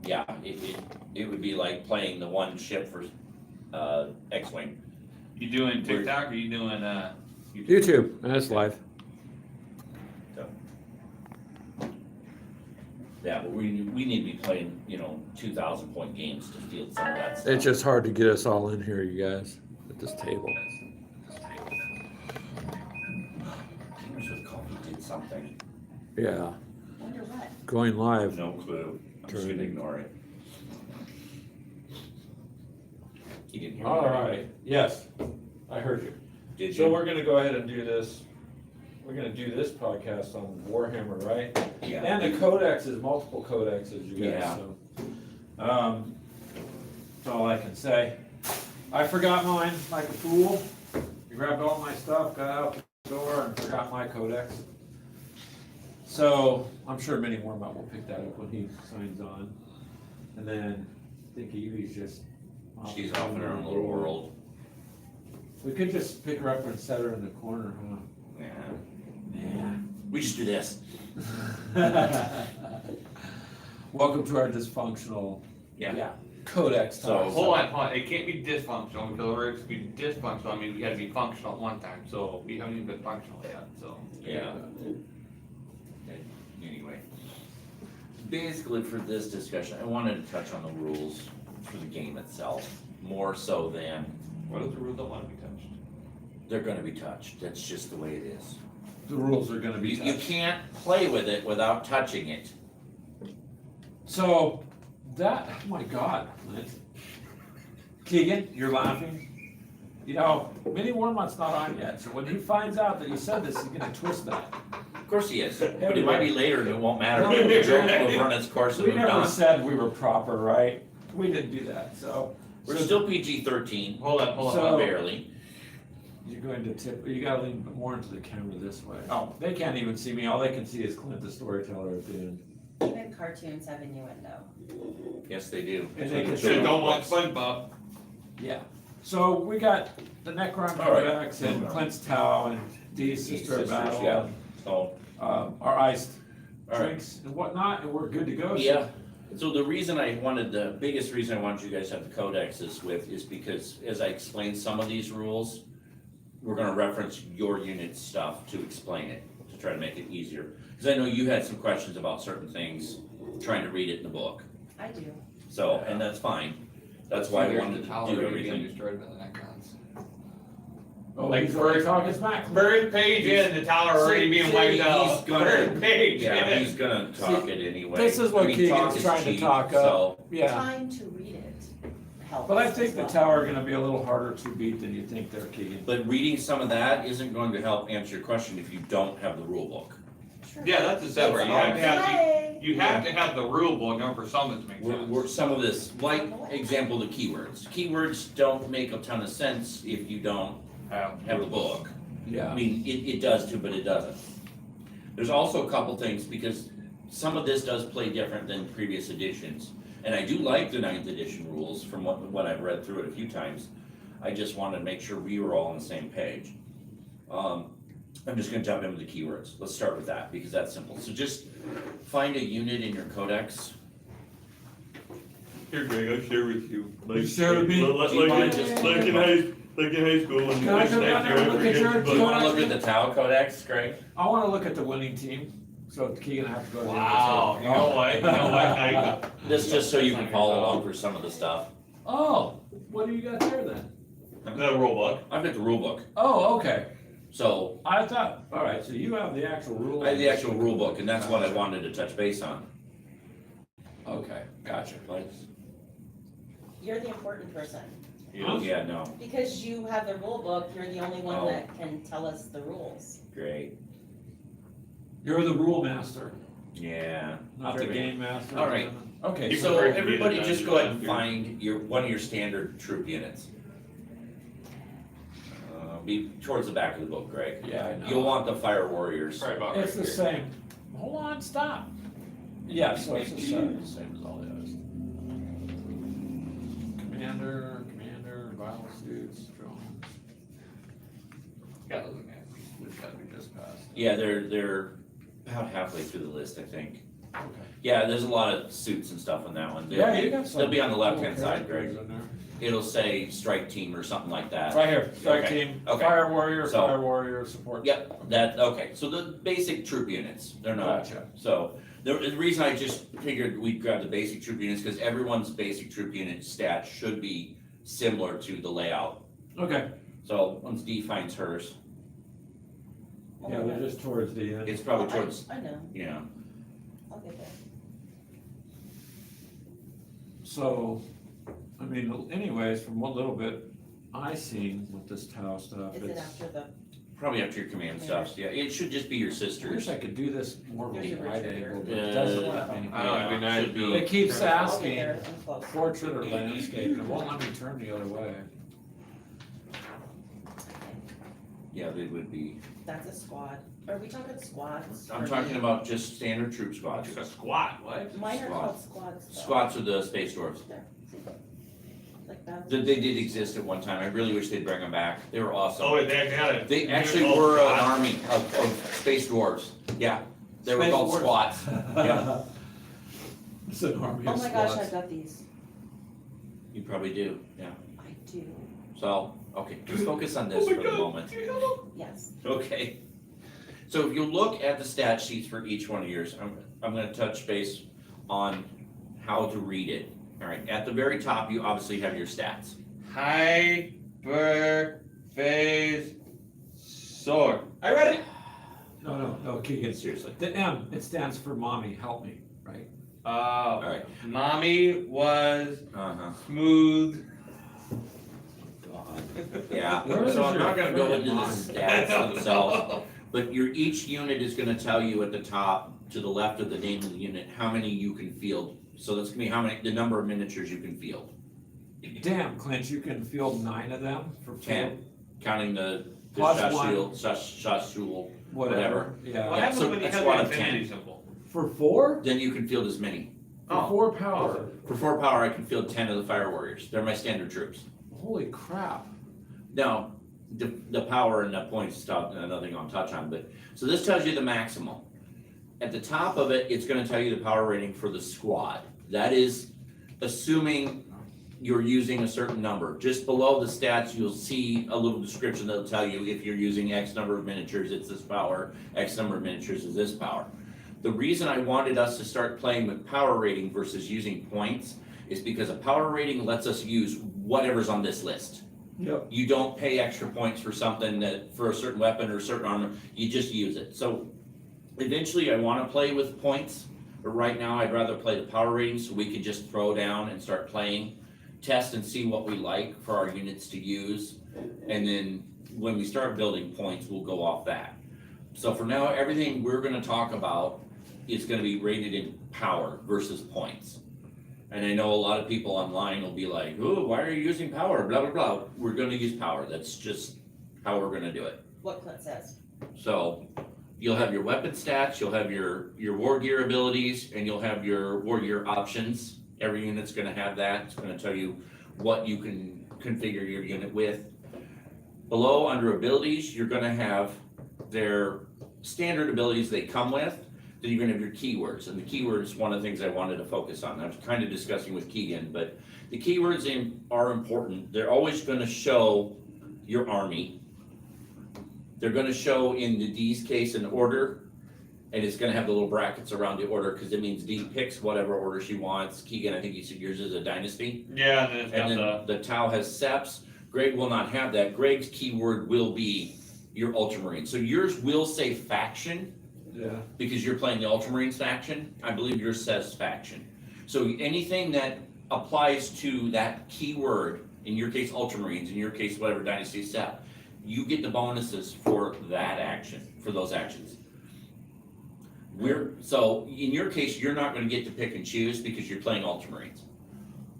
yeah, it would be like playing the one ship for X-Wing. You doing TikTok or you doing YouTube, that's live. Yeah, but we need to be playing, 2,000 point games to field some of that stuff. It's just hard to get us all in here, you guys, at this table. Gamers with Coffee did something. Yeah, Wonder what? going live. No clue. I'm just gonna ignore it. You didn't hear me? All right, yes, I heard you. Did So you? we're gonna go ahead and do this. We're gonna do this podcast on Warhammer, right? Yeah. And the Codex is multiple codexes, you guys, Yeah. so. That's all I can say. I forgot mine like a fool. I grabbed all my stuff, got out the door and forgot my Codex. So, I'm sure Minnie Warmont will pick that up when he signs on. And then, I think Evie's just. She's off in her own little world. We could just pick her up and set her in the corner, huh? Yeah. Yeah. We just do this. Welcome to our dysfunctional Yeah. Codex. So- talk. hold on, it can't be dysfunctional, because for it to be dysfunctional, I mean, we gotta be functional at one time, so we haven't even been functional yet, so. Yeah. Anyway. Basically, for this discussion, I wanted to touch on the rules for the game itself, more so than What is the rule that want to be touched? they're gonna be touched. That's just the way it is. The rules are gonna be You touched. can't play with it without touching it. So, that, oh my God, Clint. Keegan, you're laughing? Minnie Warmont's not on yet, so when he finds out that you said this, he's gonna twist that. Of course he is, but it might be later and it won't matter. No, The joke will run its course and We move never on. said we were proper, right? We didn't do that, so. We're still PG-13, Hold on, So- barely. You're going to tip, you gotta lean more into the camera this way. Oh. They can't even see me, all they can see is Clint the storyteller at the end. Even cartoons have innuendo. Yes, they do. And they can So don't want SpongeBob. Yeah, so we got the Necron All right. Codex and Clint's Tau and Dee's Dee's Sister of Sisters, Battle, yeah. and, So, our iced all right. drinks and whatnot, and we're good to go. Yeah, so the biggest reason I wanted you guys to have the codexes is because as I explain some of these rules, we're gonna reference your unit stuff to explain it, to try to make it easier. Cause I know you had some questions about certain things, trying to read it in the book, I do. so, and that's fine. That's why I wanted to do everything. Destroyed by the Necrons. Oh, Like he's already first- talking smack. Third page in, the tower already being wiped out. He's gonna- Third page Yeah, in. he's gonna talk it anyway. This is what I mean, Keegan's talk is trying to cheap, talk up. So, Yeah, Trying to read it helps. but I think as the well. tower are gonna be a little harder to beat than you think there, Keegan. but reading some of that isn't going to help answer your question if you don't have the rule book. Sure. Yeah, that's a separate, you It's have to have, okay. you have to have the rule book, and for some it makes We're sense. some of this, like, example, the keywords. Keywords don't make a ton of sense if you don't have the book. I Yeah, mean, it does too, but it doesn't. There's also a couple things, because some of this does play different than previous editions. And I do like the 9th edition rules from what I've read through it a few times. I just wanted to make sure we were all on the same page. I'm just gonna jump into the keywords. Let's start with that, because that's simple. So just find a unit in your codex. Here, Greg, I'll share with you. You share with me? Do you wanna just- Like in high school. when Can I come down there and look at your- Do you wanna look at the Tau Codex, Greg? I wanna look at the winning team, so Keegan have to go to the other Wow, side. you know what, This just so you can follow along for some of the stuff. Oh, what do you got there then? The rule book. I've got the rule book, Oh, okay. so I thought, all right, so you have the actual rule. I have the actual rule book, and that's what I wanted to touch base on. Okay, gotcha. You're the important person. Yeah, no, Because you have the rule book, you're the only one Oh. that can tell us the rules. great, You're the rule master, yeah. not the game master. All right. Okay, Keep So prepared to be everybody the just go ahead and dungeon find one of your standard troop units. Be towards the back of the book, Greg. yeah, I know. You'll want the fire warriors. Sorry about It's right the here. same. Hold on, stop. Yeah, so it's the same as all the others. Commander, vital suits, drones. Got those again. Which gotta be just passed. Yeah, they're about halfway through the list, I think. Okay. Yeah, there's a lot of suits and stuff on that one. Yeah, you got some. They'll be on the cool left-hand side, characters Greg. in there. It'll say strike team or something like that. Right here, strike Okay, team, okay. fire warrior, So- fire warrior, support. Yep, that, okay, so the basic troop units, they're not, Gotcha. so, the reason I just figured we'd grab the basic troop units, because everyone's basic troop unit stats should be similar to the layout. Okay, So, once Dee finds hers, yeah, they're just towards the end. it's probably towards, I know, you know, I'll get there. So, I mean, anyways, from what little bit I seen with this Tau stuff, Is it it's, after the, probably after your command stuff, yeah, it should just be your I wish sisters. I could do this more of There's a your right trigger. angle, but it doesn't let me. I know, it'd be nice Should to- be- It keeps I'll get asking there, I'm close. portrait or landscape, and it won't let me turn the other way. Yeah, they would be, That's a squad. Are we talking squads? I'm or- talking about just standard troop squads. It's a squat, what? Mine are squad. called squads. though. Squads are the space dwarves. There, see? Like that. They did exist at one time, I really wish they'd bring them back, they were awesome. Oh, they got it. They actually were an army of space dwarves, yeah, they were Space called dwarves. squats, yeah, It's an army Oh of my gosh, squads. I've got these. you probably do, yeah. I do, So, okay, just focus on this Oh my for the God. moment. yes. Okay. So if you look at the stat sheets for each one of yours, I'm gonna touch base on how to read it. All right, at the very top, you obviously have your stats. Hyperphase sword. I read it. No, Keegan, Seriously. the M, it stands for mommy, help me, right? All Oh, right. mommy was Uh-huh. smooth. Yeah, Where is so I'm not your gonna go into the friggin' stats themselves, but each unit is gonna tell you at the top, to the left of the name of the unit, how many you can field. So that's gonna be the number of miniatures you can field. Damn, Clint, you can field 9 of them for 10, counting the Plus Shashul, whatever, What yeah. happens so when you that's have one the of infinity 10. symbol? For 4? then you can field as many. For Oh. 4 power, For 4 power, I can field 10 of the fire warriors, they're my standard troops. holy crap. Now, the power and the points stuff, nothing I'll touch on, but, so this tells you the maximum. At the top of it, it's gonna tell you the power rating for the squad. That is assuming you're using a certain number. Just below the stats, you'll see a little description that'll tell you if you're using X number of miniatures, it's this power, X number of miniatures is this power. The reason I wanted us to start playing with power rating versus using points is because a power rating lets us use whatever's on this list. Yep. You don't pay extra points for something for a certain weapon or certain armor, you just use it. So eventually I wanna play with points, but right now I'd rather play the power rating so we can just throw down and start playing, test and see what we like for our units to use. And then when we start building points, we'll go off that. So for now, everything we're gonna talk about is gonna be rated in power versus points. And I know a lot of people online will be like, oh, why are you using power, blah, blah, blah. We're gonna use power, that's just how we're gonna do it. What Clint says. So, you'll have your weapon stats, you'll have your war gear abilities, and you'll have your war gear options. Every unit's gonna have that, it's gonna tell you what you can configure your unit with. Below, under abilities, you're gonna have their standard abilities they come with. Then you're gonna have your keywords, and the keywords, one of the things I wanted to focus on. I was kind of discussing with Keegan, but the keywords are important. They're always gonna show your army. They're gonna show in the D's case an order, and it's gonna have the little brackets around the order, because it means D picks whatever order she wants. Keegan, I think you said yours is a dynasty. Yeah, and then it's got And the, then the Tau has Seps. Greg will not have that. Greg's keyword will be your Ultramarine. So yours will say faction, Yeah. because you're playing the Ultramarines faction. I believe yours says faction. So anything that applies to that keyword, in your case Ultramarines, in your case whatever dynasty set, you get the bonuses for that action, for those actions. So in your case, you're not gonna get to pick and choose because you're playing Ultramarines.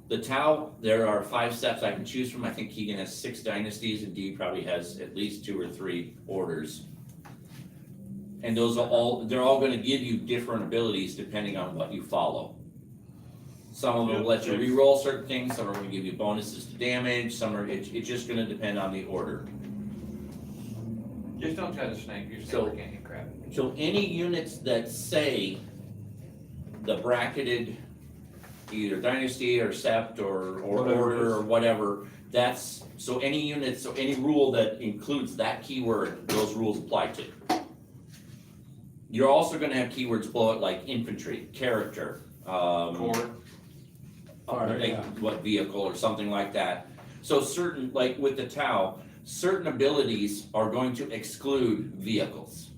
The Tau, there are 5 steps I can choose from. I think Keegan has 6 dynasties and Dee probably has at least 2 or 3 orders. And those are they're all gonna give you different abilities depending on what you follow. Some of them will let you re-roll certain things, some are gonna give you bonuses to damage, it's just gonna depend on the order. just don't try to snake, you're So- still can't get crap. So any units that say the bracketed, either Dynasty or Sept or Whatever it Order is. or whatever, that's, so any units, so any rule that includes that keyword, those rules apply to. You're also gonna have keywords below it like infantry, character, Core. Fire, like yeah. what vehicle or something like that. So certain, like with the Tau, certain abilities are going to exclude vehicles.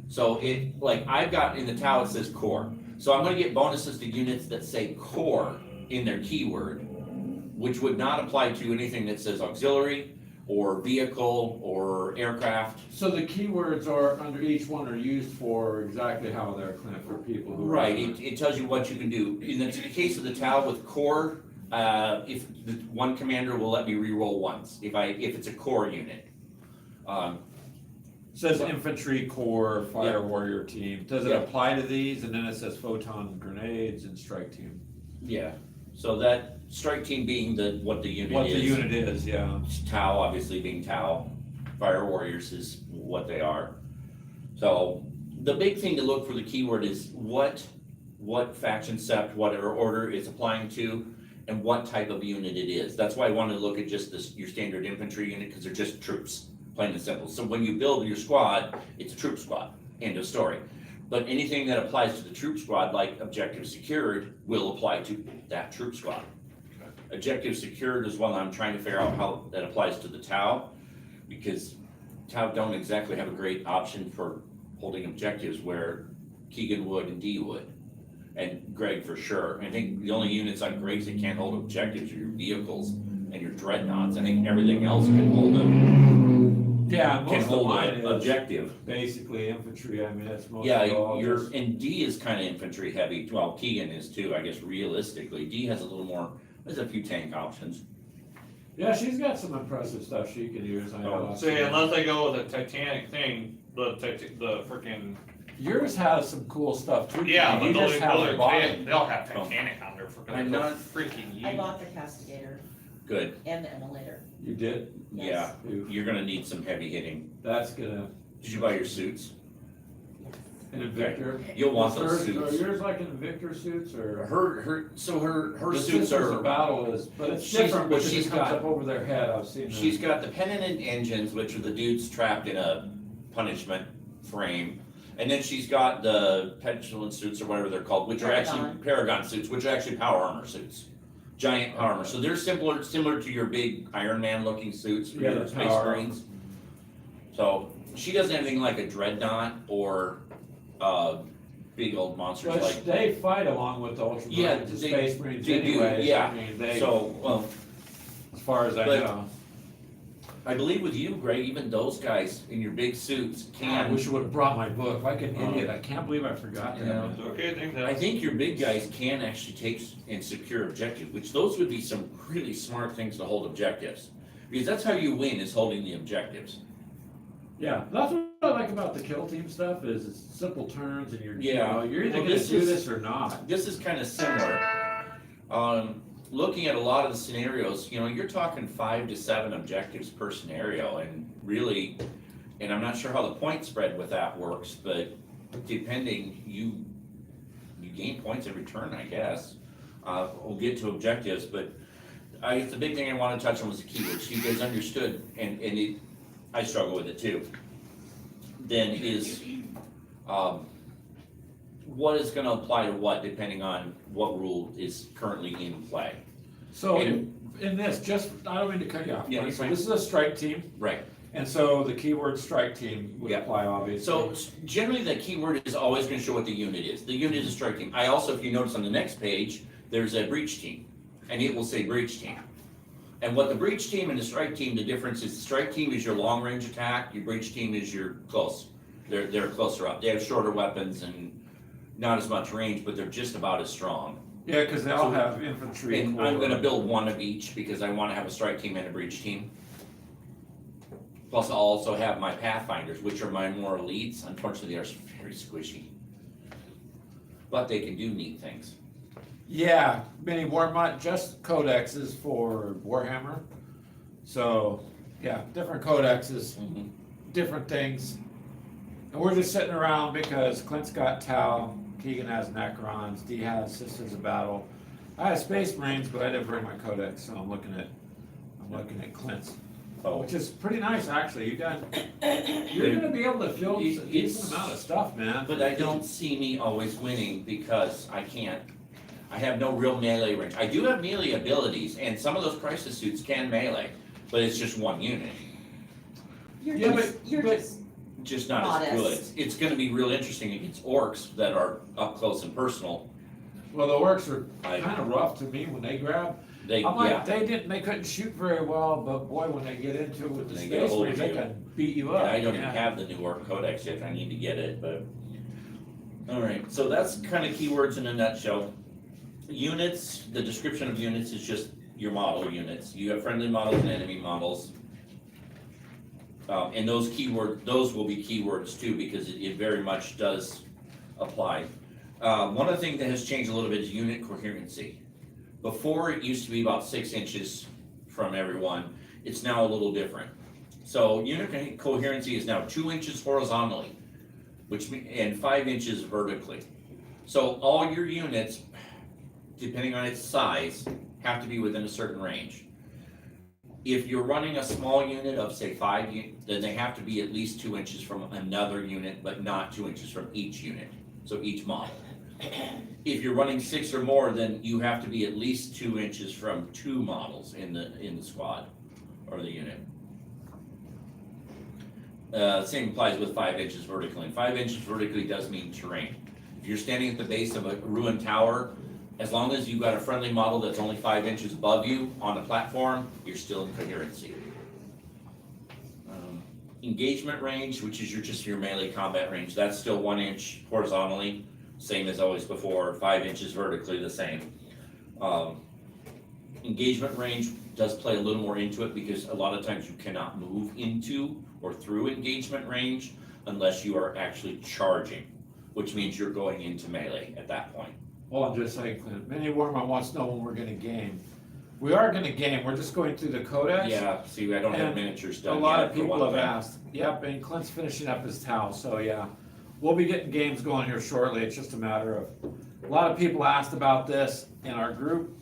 So it, like I've got in the Tau, it says core. So I'm gonna get bonuses to units that say core in their keyword, which would not apply to anything that says auxiliary or vehicle or aircraft. So the keywords are, under each one are used for exactly how they're Clint, for people who. Right, it tells you what you can do. In the case of the Tau with core, if the one commander will let me re-roll once, if it's a core unit. Says infantry corps, fire Yeah. warrior team. Does it Yeah. apply to these? And then it says photon grenades and strike team. Yeah, so that strike team being what the unit is. What the unit is, yeah. Tau obviously being Tau, fire warriors is what they are. So the big thing to look for the keyword is what faction sept, whatever order it's applying to, and what type of unit it is. That's why I wanted to look at just your standard infantry unit, because they're just troops, plain and simple. So when you build your squad, it's a troop squad, end of story. But anything that applies to the troop squad, like objective secured, will apply to that troop squad. Objective secured is one I'm trying to figure out how that applies to the Tau, because Tau don't exactly have a great option for holding objectives where Keegan would and Dee would, and Greg for sure. I think the only units on Greg's that can't hold objectives are your vehicles and your dreadnoughts. I think everything else can hold Yeah, most of mine an is objective. basically infantry. I mean, that's most Yeah, of all. and D is kind of infantry heavy. Well, Keegan is too, I guess realistically. D has a little more, there's a few tank options. Yeah, she's got some impressive stuff she can use. I know. So yeah, unless I go with a Titanic thing, the frickin', Yours has some cool stuff too. yeah, You but just have a body. they'll have Titanic on there for, I'm not- freaking I you. bought the castigator Good, and the emulator. You did? yeah. Oof. You're gonna need some heavy hitting. That's gonna, Did you buy your suits? an Invictor. You'll want Is those hers- suits. Are yours like an Invictor suits or? Her The suits Sisters of are, Battle is, but it's She's- different what because she's it comes got- up over their head. I've seen that. she's got the penitent engines, which are the dudes trapped in a punishment frame. And then she's got the petulant suits or whatever they're called, which are actually Paragon suits, which are actually power armor suits. Giant power armor, so they're similar to your big Iron Man looking suits for Yeah, your the space power marines. So she doesn't have anything like a dreadnought or big old monsters But like. they fight along with the Ultramarines Yeah, and they- Space Marines they do, anyways. yeah. I mean, they, So, well, as far as I but- know. I believe with you, Greg, even those guys in your big suits I can. wish I would have brought my book, like an idiot. I can't believe I forgot Yeah. that. It's okay, things I happen. think your big guys can actually take and secure objectives, which those would be some really smart things to hold objectives. Because that's how you win, is holding the objectives. Yeah, that's what I like about the kill team stuff is it's simple turns and you're, you Yeah. know, you're either Well, gonna this do is- this or not. This is kind of similar. Looking at a lot of the scenarios, you know, you're talking 5 to 7 objectives per scenario, and really, and I'm not sure how the point spread with that works, but depending, you gain points every turn, I guess. We'll get to objectives, but I guess the big thing I want to touch on was the keywords. You guys understood, and I struggle with it too. Then is, what is gonna apply to what, depending on what rule is currently in play. So And- in this, just, I don't mean to cut you off. Yeah, but you're so fine. this is a strike team, Right. and so the keyword strike team would Yeah. apply obviously. So generally, the keyword is always gonna show what the unit is. The unit is a strike team. I also, if you notice on the next page, there's a breach team, and it will say breach team. And what the breach team and the strike team, the difference is the strike team is your long range attack, your breach team is your close. They're closer up. They have shorter weapons and not as much range, but they're just about as strong. Yeah, cause they all So- have infantry. And I'm corps. gonna build one of each because I wanna have a strike team and a breach team. Plus I'll also have my Pathfinders, which are my more elites. Unfortunately, they are very squishy. But they can do neat things. Yeah, mini Warhammer, just codexes for Warhammer. So, yeah, different codexes, different things. And we're just sitting around because Clint's got Tau, Keegan has Necrons, Dee has Sisters of Battle. I have Space Marines, but I didn't bring my Codex, so I'm looking at Clint's. Oh, Which is pretty nice, actually. You're gonna be able to fill a decent amount of stuff, man. but I don't see me always winning because I have no real melee range. I do have melee abilities, and some of those crisis suits can melee, but it's just one unit. You're Yeah, you're but- just, Just not as good. Modest. It's gonna be real interesting against orcs that are up close and personal. Well, the orcs are I- kind of rough to me when they grab. They, I'm like, yeah, they couldn't shoot very well, but boy, when they get into it with the They get a Space hold Marines, of they you. can beat you yeah, up. I don't even Yeah. have the new orc codex yet, I need to get it, but. Alright, so that's kind of keywords in a nutshell. Units, the description of units is just your model units. You have friendly models and enemy models. And those will be keywords too, because it very much does apply. One of the things that has changed a little bit is unit coherency. Before, it used to be about 6 inches from everyone, it's now a little different. So unit coherency is now 2 inches horizontally, and 5 inches vertically. So all your units, depending on its size, have to be within a certain range. If you're running a small unit of say 5, then they have to be at least 2 inches from another unit, but not 2 inches from each unit, so each model. If you're running 6 or more, then you have to be at least 2 inches from 2 models in the squad or the unit. Same applies with 5 inches vertically. And 5 inches vertically does mean terrain. If you're standing at the base of a ruined tower, as long as you've got a friendly model that's only 5 inches above you on the platform, you're still in coherency. Engagement range, which is just your melee combat range, that's still 1 inch horizontally, same as always before, 5 inches vertically, the same. Engagement range does play a little more into it because a lot of times you cannot move into or through engagement range unless you are actually charging, which means you're going into melee at that point. Well, I'm just saying, Clint, Mini Warman wants to know when we're gonna game. We are gonna game, we're just going through the Codex. Yeah, see, I don't have And miniatures A done lot yet of for people one have thing. asked, yep, and Clint's finishing up his towel, so yeah. We'll be getting games going here shortly, it's just a matter of, a lot of people asked about this in our group.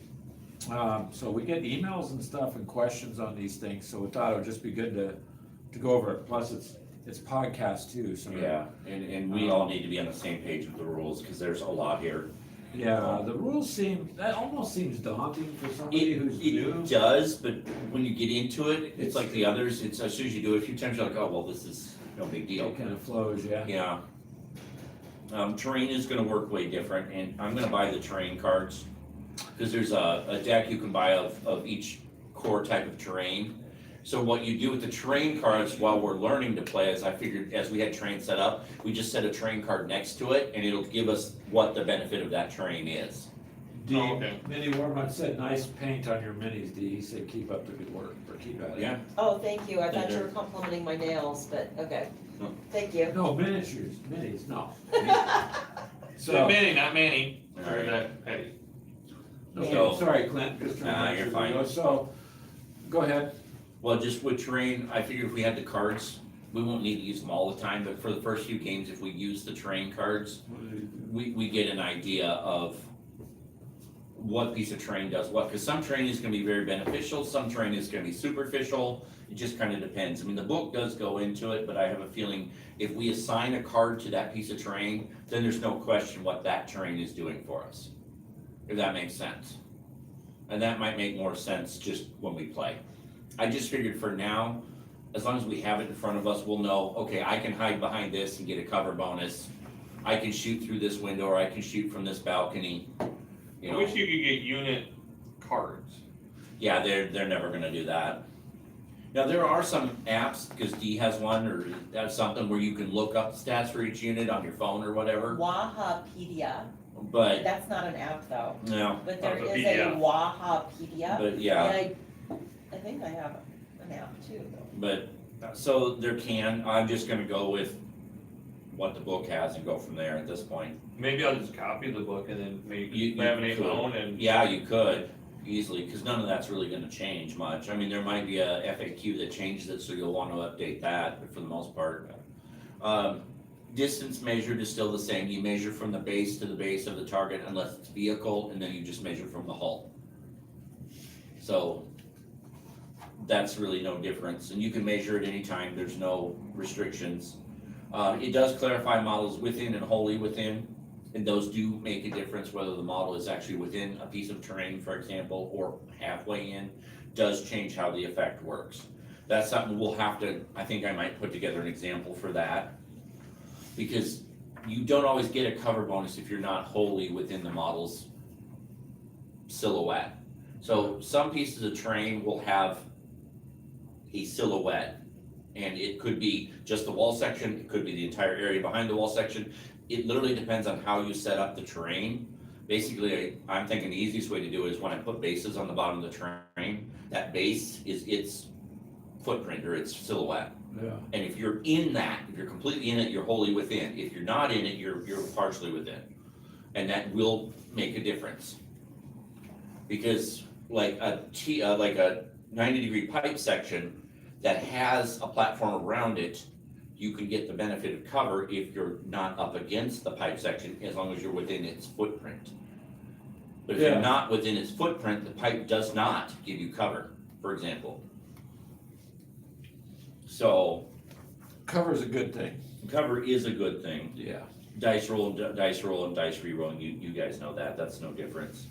So we get emails and stuff and questions on these things, so we thought it would just be good to go over it, plus it's podcast too, so. Yeah, and we all need to be on the same page with the rules, because there's a lot here. Yeah, the rules that almost seems daunting for somebody who's new. It does, but when you get into it, it's like the others, it's as soon as you do it a few times, you're like, oh, well, this is no big deal. It kind of flows, yeah. Yeah. Terrain is gonna work way different, and I'm gonna buy the terrain cards, because there's a deck you can buy of each core type of terrain. So what you do with the terrain cards while we're learning to play, as I figured, as we had terrain set up, we just set a terrain card next to it, and it'll give us what the benefit of that terrain is. D, Oh, okay. Mini Warman said, nice paint on your minis, D, he said, keep up the good work, or keep at it. Yeah, oh, thank you, I thought you They're- were complimenting my nails, but, okay. No. Thank you. No, miniatures, minis, no. So So, Manny, not Manny, or Alright. that Petty. okay, So- sorry, Clint, just trying to Nah, make you're sure we fine. go. So, go ahead. well, just with terrain, I figured if we had the cards, we won't need to use them all the time, but for the first few games, if we use the terrain cards, we get an idea of what piece of terrain does what, because some terrain is gonna be very beneficial, some terrain is gonna be superficial, it just kind of depends. I mean, the book does go into it, but I have a feeling if we assign a card to that piece of terrain, then there's no question what that terrain is doing for us, if that makes sense. And that might make more sense just when we play. I just figured for now, as long as we have it in front of us, we'll know, okay, I can hide behind this and get a cover bonus. I can shoot through this window, or I can shoot from this balcony, you I know. wish you could get unit cards. Yeah, they're never gonna do that. Now, there are some apps, because D has one, or that's something where you can look up stats for each unit on your phone or whatever, Wahapedia, but, that's not an app though, no, but there Oh, the is a PDF. Wahapedia. but yeah. And I think I have an app too, though. But, so there I'm just gonna go with what the book has and go from there at this point. Maybe I'll just copy the book and then maybe You laminate could. my own and. Yeah, you could, easily, because none of that's really gonna change much. I mean, there might be a FAQ that changes it, so you'll wanna update that, but for the most part. distance measured is still the same. You measure from the base to the base of the target unless it's vehicle, and then you just measure from the hull. So that's really no difference, and you can measure at any time. There's no restrictions. It does clarify models within and wholly within, and those do make a difference whether the model is actually within a piece of terrain, for example, or halfway in. Does change how the effect works. That's something we'll have to, I think I might put together an example for that, because you don't always get a cover bonus if you're not wholly within the model's silhouette. So some pieces of terrain will have a silhouette, and it could be just the wall section, it could be the entire area behind the wall section. It literally depends on how you set up the terrain. Basically, I'm thinking the easiest way to do it is when I put bases on the bottom of the terrain, that base is its footprint or its silhouette. Yeah. And if you're in that, if you're completely in it, you're wholly within. If you're not in it, you're partially within. And that will make a difference. Because like a 90-degree pipe section that has a platform around it, you can get the benefit of cover if you're not up against the pipe section, as long as you're within its footprint. But if Yeah. you're not within its footprint, the pipe does not give you cover, for example. So Cover's a good thing. cover is a good thing. Yeah. Dice roll and dice re-rolling, you guys know that, that's no difference.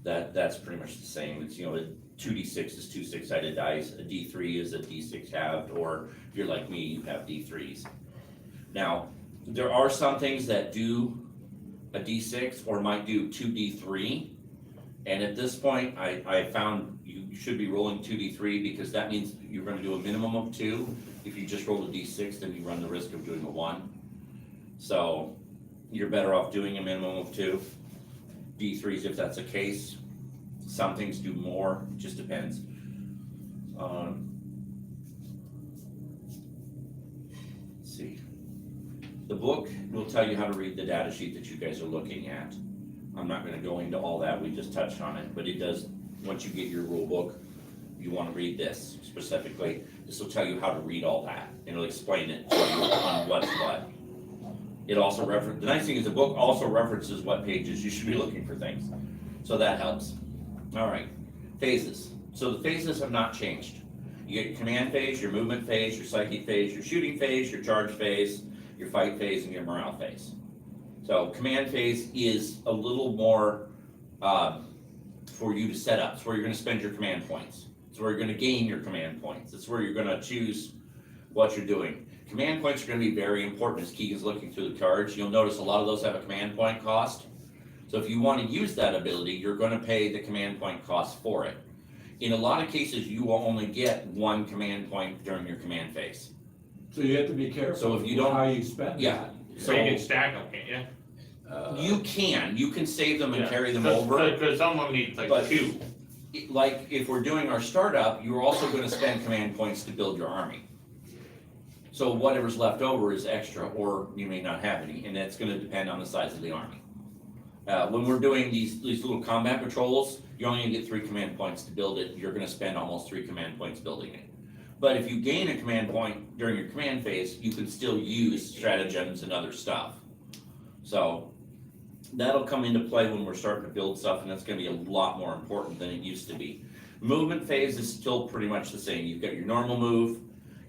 That's pretty much the same. It's, a 2d6 is 2 6-sided dice, a d3 is a d6 halved, or if you're like me, you have d3s. Now, there are some things that do a d6 or might do 2d3, and at this point, I found you should be rolling 2d3 because that means you're gonna do a minimum of 2. If you just roll a d6, then you run the risk of doing a 1. So, you're better off doing a minimum of 2. D3s if that's the case. Some things do more, it just depends. Let's see. The book will tell you how to read the data sheet that you guys are looking at. I'm not gonna go into all that, we just touched on it, but it does, once you get your rule book, you wanna read this specifically. This will tell you how to read all that, and it'll explain it to you on what's what. It also the nice thing is the book also references what pages you should be looking for things. So that helps. All right, phases. So the phases have not changed. You get your command phase, your movement phase, your psychic phase, your shooting phase, your charge phase, your fight phase, and your morale phase. So command phase is a little more for you to set up. It's where you're gonna spend your command points. It's where you're gonna gain your command points. It's where you're gonna choose what you're doing. Command points are gonna be very important as Keegan's looking through the cards. You'll notice a lot of those have a command point cost. So if you wanna use that ability, you're gonna pay the command point cost for it. In a lot of cases, you will only get 1 command point during your command phase. So you have to be careful. So if you don't- how you spend Yeah. that. So you can stack them, can't you? You can save them and Yeah. carry them 'Cause- over. Cause some of them need like But- 2. Like, if we're doing our startup, you're also gonna spend command points to build your army. So whatever's left over is extra, or you may not have any, and that's gonna depend on the size of the army. When we're doing these little combat patrols, you're only gonna get 3 command points to build it, you're gonna spend almost 3 command points building it. But if you gain a command point during your command phase, you can still use stratagems and other stuff. So, that'll come into play when we're starting to build stuff, and that's gonna be a lot more important than it used to be. Movement phase is still pretty much the same. You've got your normal move,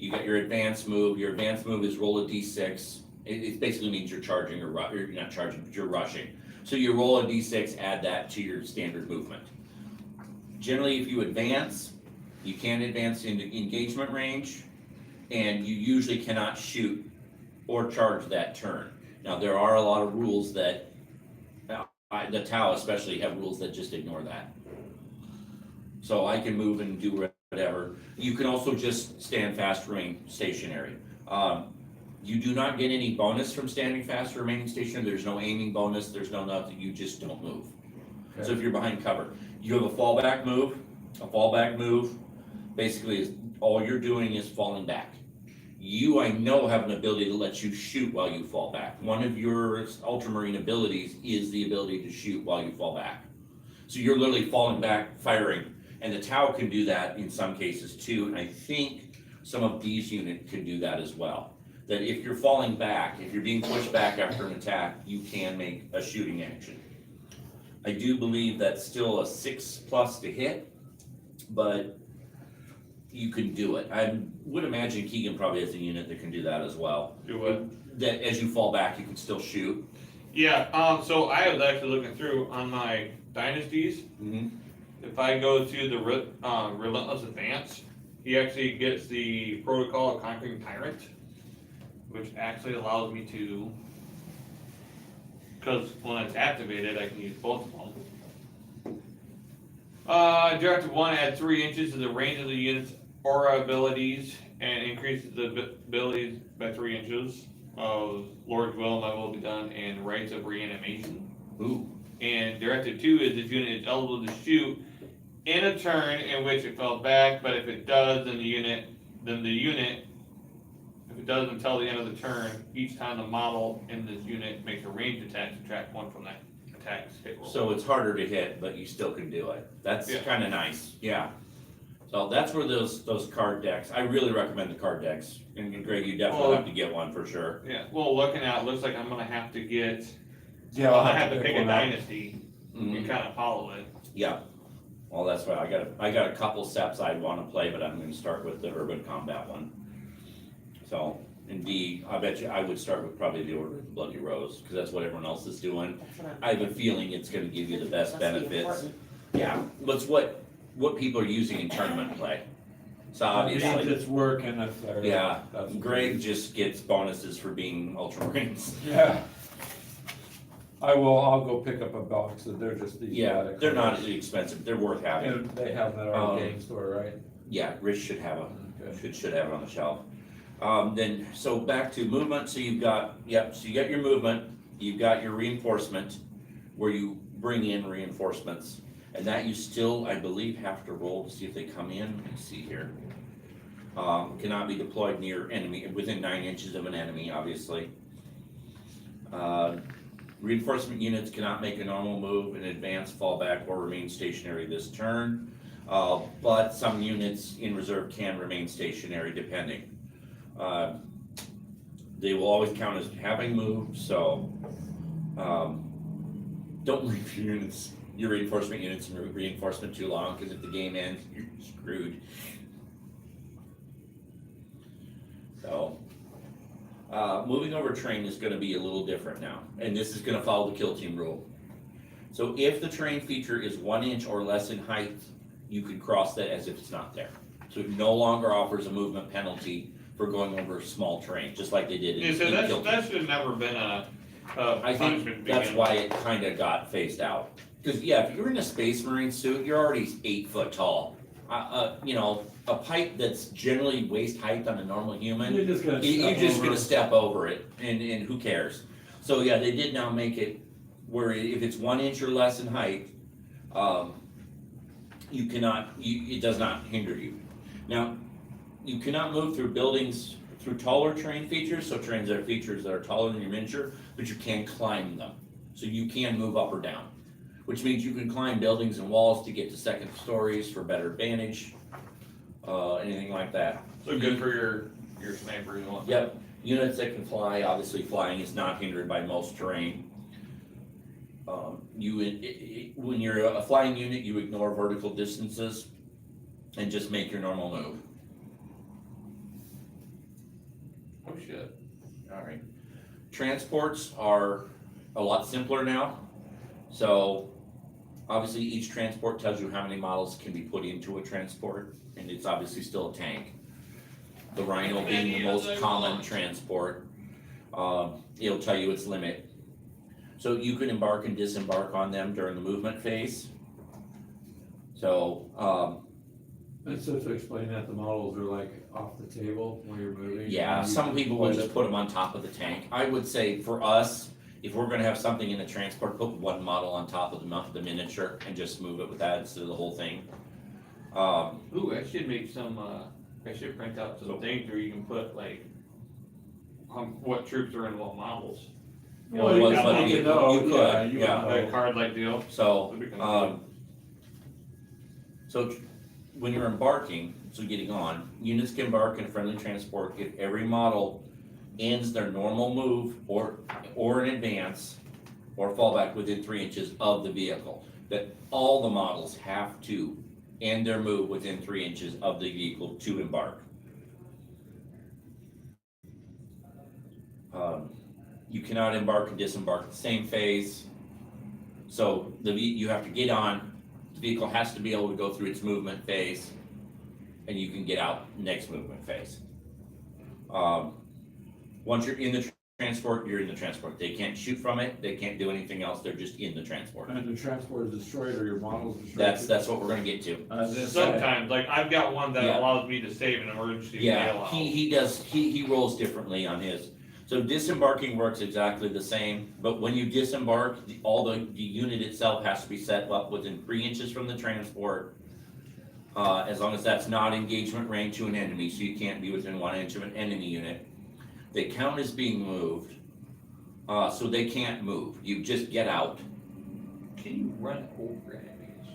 you got your advanced move. Your advanced move is roll a d6. It basically means you're charging or you're not charging, but you're rushing. So you roll a d6, add that to your standard movement. Generally, if you advance, you can't advance into engagement range, and you usually cannot shoot or charge that turn. Now, there are a lot of rules that the Tau especially have rules that just ignore that. So I can move and do whatever. You can also just stand fast, remain stationary. You do not get any bonus from standing fast or remaining stationary. There's no aiming bonus, there's no nothing, you just don't move. So if you're behind cover, you have a fallback move. A fallback move basically is all you're doing is falling back. You, I know, have an ability to let you shoot while you fall back. One of your ultramarine abilities is the ability to shoot while you fall back. So you're literally falling back, firing, and the Tau can do that in some cases too, and I think some of these units can do that as well. that if you're falling back, if you're being pushed back after an attack, you can make a shooting action. I do believe that's still a 6+ to hit, but you can do it. I would imagine Keegan probably has a unit that can do that as well. Do what? That as you fall back, you can still shoot. Yeah, so I was actually looking through on my dynasties. Mm-hmm. If I go to the Relentless Advance, he actually gets the Protocol of Conquering Tyrant, which actually allows me to, because when it's activated, I can use both of them. Directive 1 adds 3 inches to the range of the unit's aura abilities and increases the abilities by 3 inches. Lord's Will, My Will Be Done, and Rites of Reanimation. Ooh. And Directive 2 is this unit is eligible to shoot in a turn in which it fell back, but if it does, then the unit, if it does until the end of the turn, each time the model in this unit makes a ranged attack, subtract 1 from that attack's hit roll. So it's harder to hit, but you still can do it. That's Yeah. kind of nice, yeah. So that's where those card decks, I really recommend the card decks. And Greg, you definitely Well- have to get one for sure. Yeah, well, looking at it, looks like I'm gonna have to get, Yeah, I'll have to pick a one out. dynasty Mhm. and kind of follow it. Yeah. Well, that's why I got a couple steps I'd want to play, but I'm going to start with the urban combat one. So, indeed, I bet you I would start with probably the Order of the Bloody Rose, because that's what everyone else is doing. That's what I have a feeling it's going to give you the best must be benefits. important. Yeah, that's what people are using in tournament play. So It means obviously, it's working if they're. yeah, that's Greg just gets bonuses for being Ultramarines. Yeah. I'll go pick up a box, and they're just these. Yeah, static they're not cards. expensive, they're worth having. And they have that at our Um, game store, right? Yeah, Rich should have Okay. should have it on the shelf. Then, so back to movement, so you got your movement, you've got your reinforcement, where you bring in reinforcements, and that you still, I believe, have to roll to see if they come in. Let's see here. Cannot be deployed near enemy, within 9 inches of an enemy, obviously. Reinforcement units cannot make a normal move, an advance, fall back, or remain stationary this turn. But some units in reserve can remain stationary depending. They will always count as having moved, so don't leave your reinforcement units in reinforcement too long, because if the game ends, you're screwed. So, moving over terrain is gonna be a little different now, and this is gonna follow the kill team rule. So if the terrain feature is 1 inch or less in height, you can cross that as if it's not there. So it no longer offers a movement penalty for going over small terrain, just like they did in Yeah, so kill team. that should have never been a I punishment. think to that's begin why it kinda got phased out. Cause yeah, if you're in a Space Marine suit, you're already 8 foot tall. You know, a pipe that's generally waist height on a normal human, You're just gonna. you're step just over. gonna step over it, and who cares? So yeah, they did now make it where if it's 1 inch or less in height, you cannot, it does not hinder you. Now, you cannot move through buildings through taller terrain features, so terrains that are features that are taller than your miniature, but you can climb them. So you can move up or down, which means you can climb buildings and walls to get to second stories for better advantage, anything like that. So good for your snipers and whatnot. Yep, units that can fly, obviously flying is not hindered by most terrain. When you're a flying unit, you ignore vertical distances and just make your normal move. Oh shit. Alright. Transports are a lot simpler now. So, obviously each transport tells you how many models can be put into a transport, and it's obviously still a tank. The Rhino being the most common transport, it'll tell you its limit. So you can embark and disembark on them during the movement phase. So, And so to explain that, the models are like off the table when you're moving. yeah, and you some can people will deploy just put them on top of the tank. I would say for us, if we're gonna have something in the transport, put one model on top of the miniature and just move it with that instead of the whole thing. Ooh, I should make some, I should print out some things where you can put like, what troops are in what models. You know, Well, you what's can funny, make it you know, could, yeah, you yeah. would know. A card like deal. So, That'd be kinda cool. so when you're embarking, so getting on, units can embark in a friendly transport if every model ends their normal move or in advance or fall back within 3 inches of the vehicle. That all the models have to end their move within 3 inches of the vehicle to embark. You cannot embark and disembark at the same phase. So you have to get on, the vehicle has to be able to go through its movement phase, and you can get out next movement phase. Once you're in the transport, you're in the transport. They can't shoot from it, they can't do anything else, they're just in the transport. And the transport is destroyed or your model is destroyed? That's what we're gonna get to. Sometimes, like, I've got one that Yeah. allows me to save an emergency Yeah, bailout. he rolls differently on his. So disembarking works exactly the same, but when you disembark, the unit itself has to be set up within 3 inches from the transport. As long as that's not engagement range to an enemy, so you can't be within 1 inch of an enemy unit. They count as being moved, so they can't move, you just get out. Can you run over enemies?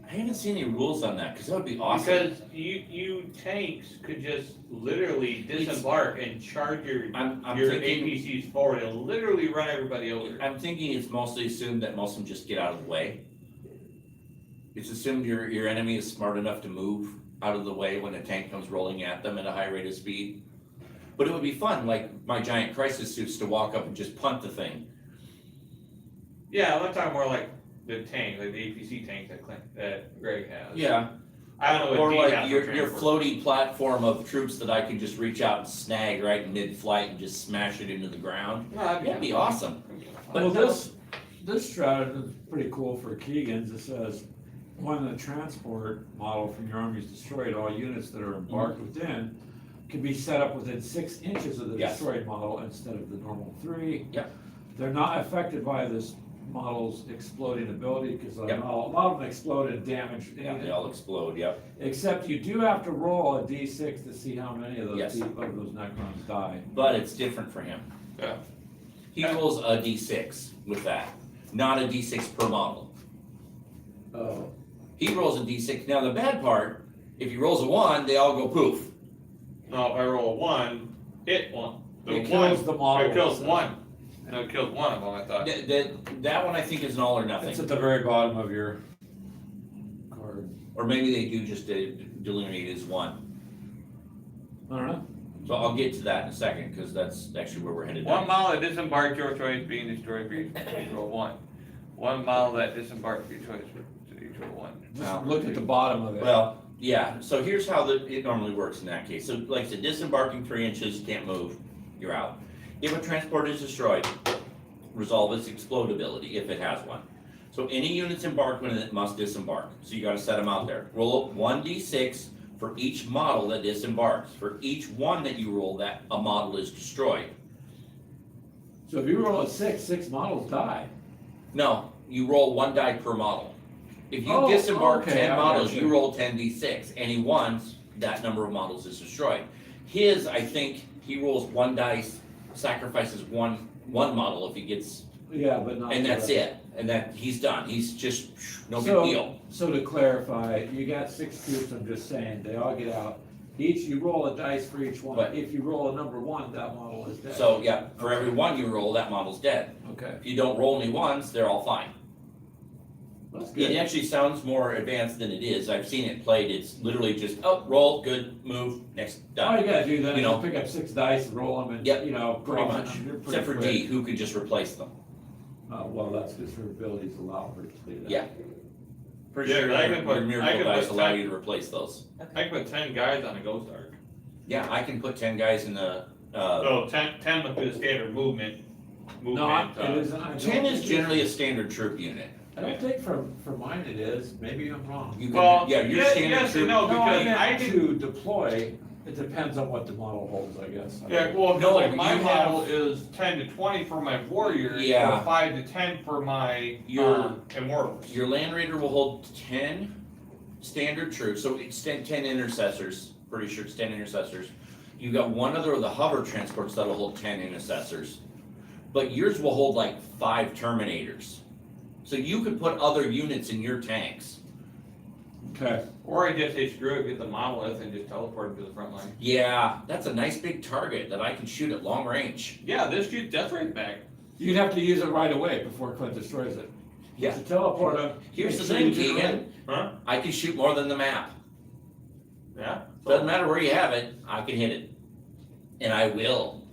I haven't seen any rules on that, cause that would be awesome. Because you tanks could just literally disembark and charge your I'm thinking, APCs forward and literally run everybody over. I'm thinking it's mostly assumed that most of them just get out of the way. It's assumed your enemy is smart enough to move out of the way when a tank comes rolling at them at a high rate of speed. But it would be fun, like my giant crisis suits, to walk up and just punt the thing. Yeah, I'm talking more like the tank, like the APC tank that Greg has. Yeah, I don't know or what like DHAP your for transport. floaty platform of troops that I can just reach out and snag right in mid-flight and just smash it into the ground. No, that'd That'd be awesome. Well, But this stratagem is pretty cool for Keegan's. It says, when the transport model from your army is destroyed, all units that are embarked within can be set up within 6 inches of the Yes. destroyed model instead of the normal 3. Yep. They're not affected by this model's exploding ability, because a Yep. lot of them explode and damage. yeah, they all explode, yep. Except you do have to roll a d6 to see how many of those Yes. of those Necrons die. But it's different for him. Yeah. He rolls a d6 with that, not a d6 per model. Oh. He rolls a d6. Now the bad part, if he rolls a 1, they all go poof. No, if I roll a 1, hit one. The It one, kills the model. It kills one. No, it kills one of them, I thought. That one I think is an all or It's nothing. at the very bottom of your card. Or maybe they do just delineate as 1. I don't know. So I'll get to that in a second, because that's actually where we're headed. One next. model that disembarked your choice being destroyed for each roll 1. One model that disembarked for your choice to each roll 1. Just look at the bottom of it. Well, yeah, so here's how it normally works in that case. So like I said, disembarking 3 inches, can't move, you're out. If a transport is destroyed, resolve its explodability, if it has one. So any units embarked when it must disembark, so you gotta set them out there. Roll 1d6 for each model that disembarks. For each one that you roll, that a model is destroyed. So if you roll a 6 models die. No, you roll 1 die per model. If you Oh, disembark okay, 10 I models, gotcha. you roll 10d6. Any ones, that number of models is destroyed. His, I think, he rolls 1 dice, sacrifices one model if he gets, Yeah, but not. and the that's rest. it. And that, he's done. He's just, no big So- deal. So to clarify, you got 6 troops, I'm just saying, they all get out. You roll a dice for each one. Right. If you roll a number 1, that model is dead. So, yeah, for every one you roll, that model's dead. Okay, If you don't roll any ones, they're all fine. that's It good. actually sounds more advanced than it is. I've seen it played. It's literally just, oh, roll, good, move, next, All you done. gotta do then You is know. just pick up 6 dice and roll them and, Yep, you know, Pretty cross much, them. You're pretty except for quick. D, who can just replace them. Well, that's because her abilities allow her to do that. Yeah. Pretty Yeah, sure but I your can put- I miracle can dice put allow 10 you to replace those. I can put 10 guys on a Ghost Ark. Yeah, I can put 10 guys in the, So 10 would be the standard movement. No, it isn't. I don't 10 is think generally a standard troop unit. I don't think for mine it is, maybe I'm wrong. You Well, can, yeah, your yes, standard yes and troop. no. No, I because meant I did- to deploy, it depends on what the model holds, I guess. Yeah, well, No, like my you model have- is 10 to 20 for my warriors, Yeah. or 5 to 10 for my Your- immortals. Your Land Raider will hold 10 standard troops, so it's 10 intercessors, pretty sure it's 10 intercessors. You got one other of the hover transports that'll hold 10 intercessors. But yours will hold like 5 Terminators. So you could put other units in your tanks. Okay. Or I just say screw it, get the monolith and just teleport him to the front line. Yeah, that's a nice big target that I can shoot at long range. Yeah, this shoots death rate back. You'd have to use it right away before Clint destroys it. Yeah. To teleport him. Here's the make thing, sure you get it Keegan, Huh? I can shoot more than the map. Yeah? Doesn't matter where you have it, I can hit it. And I will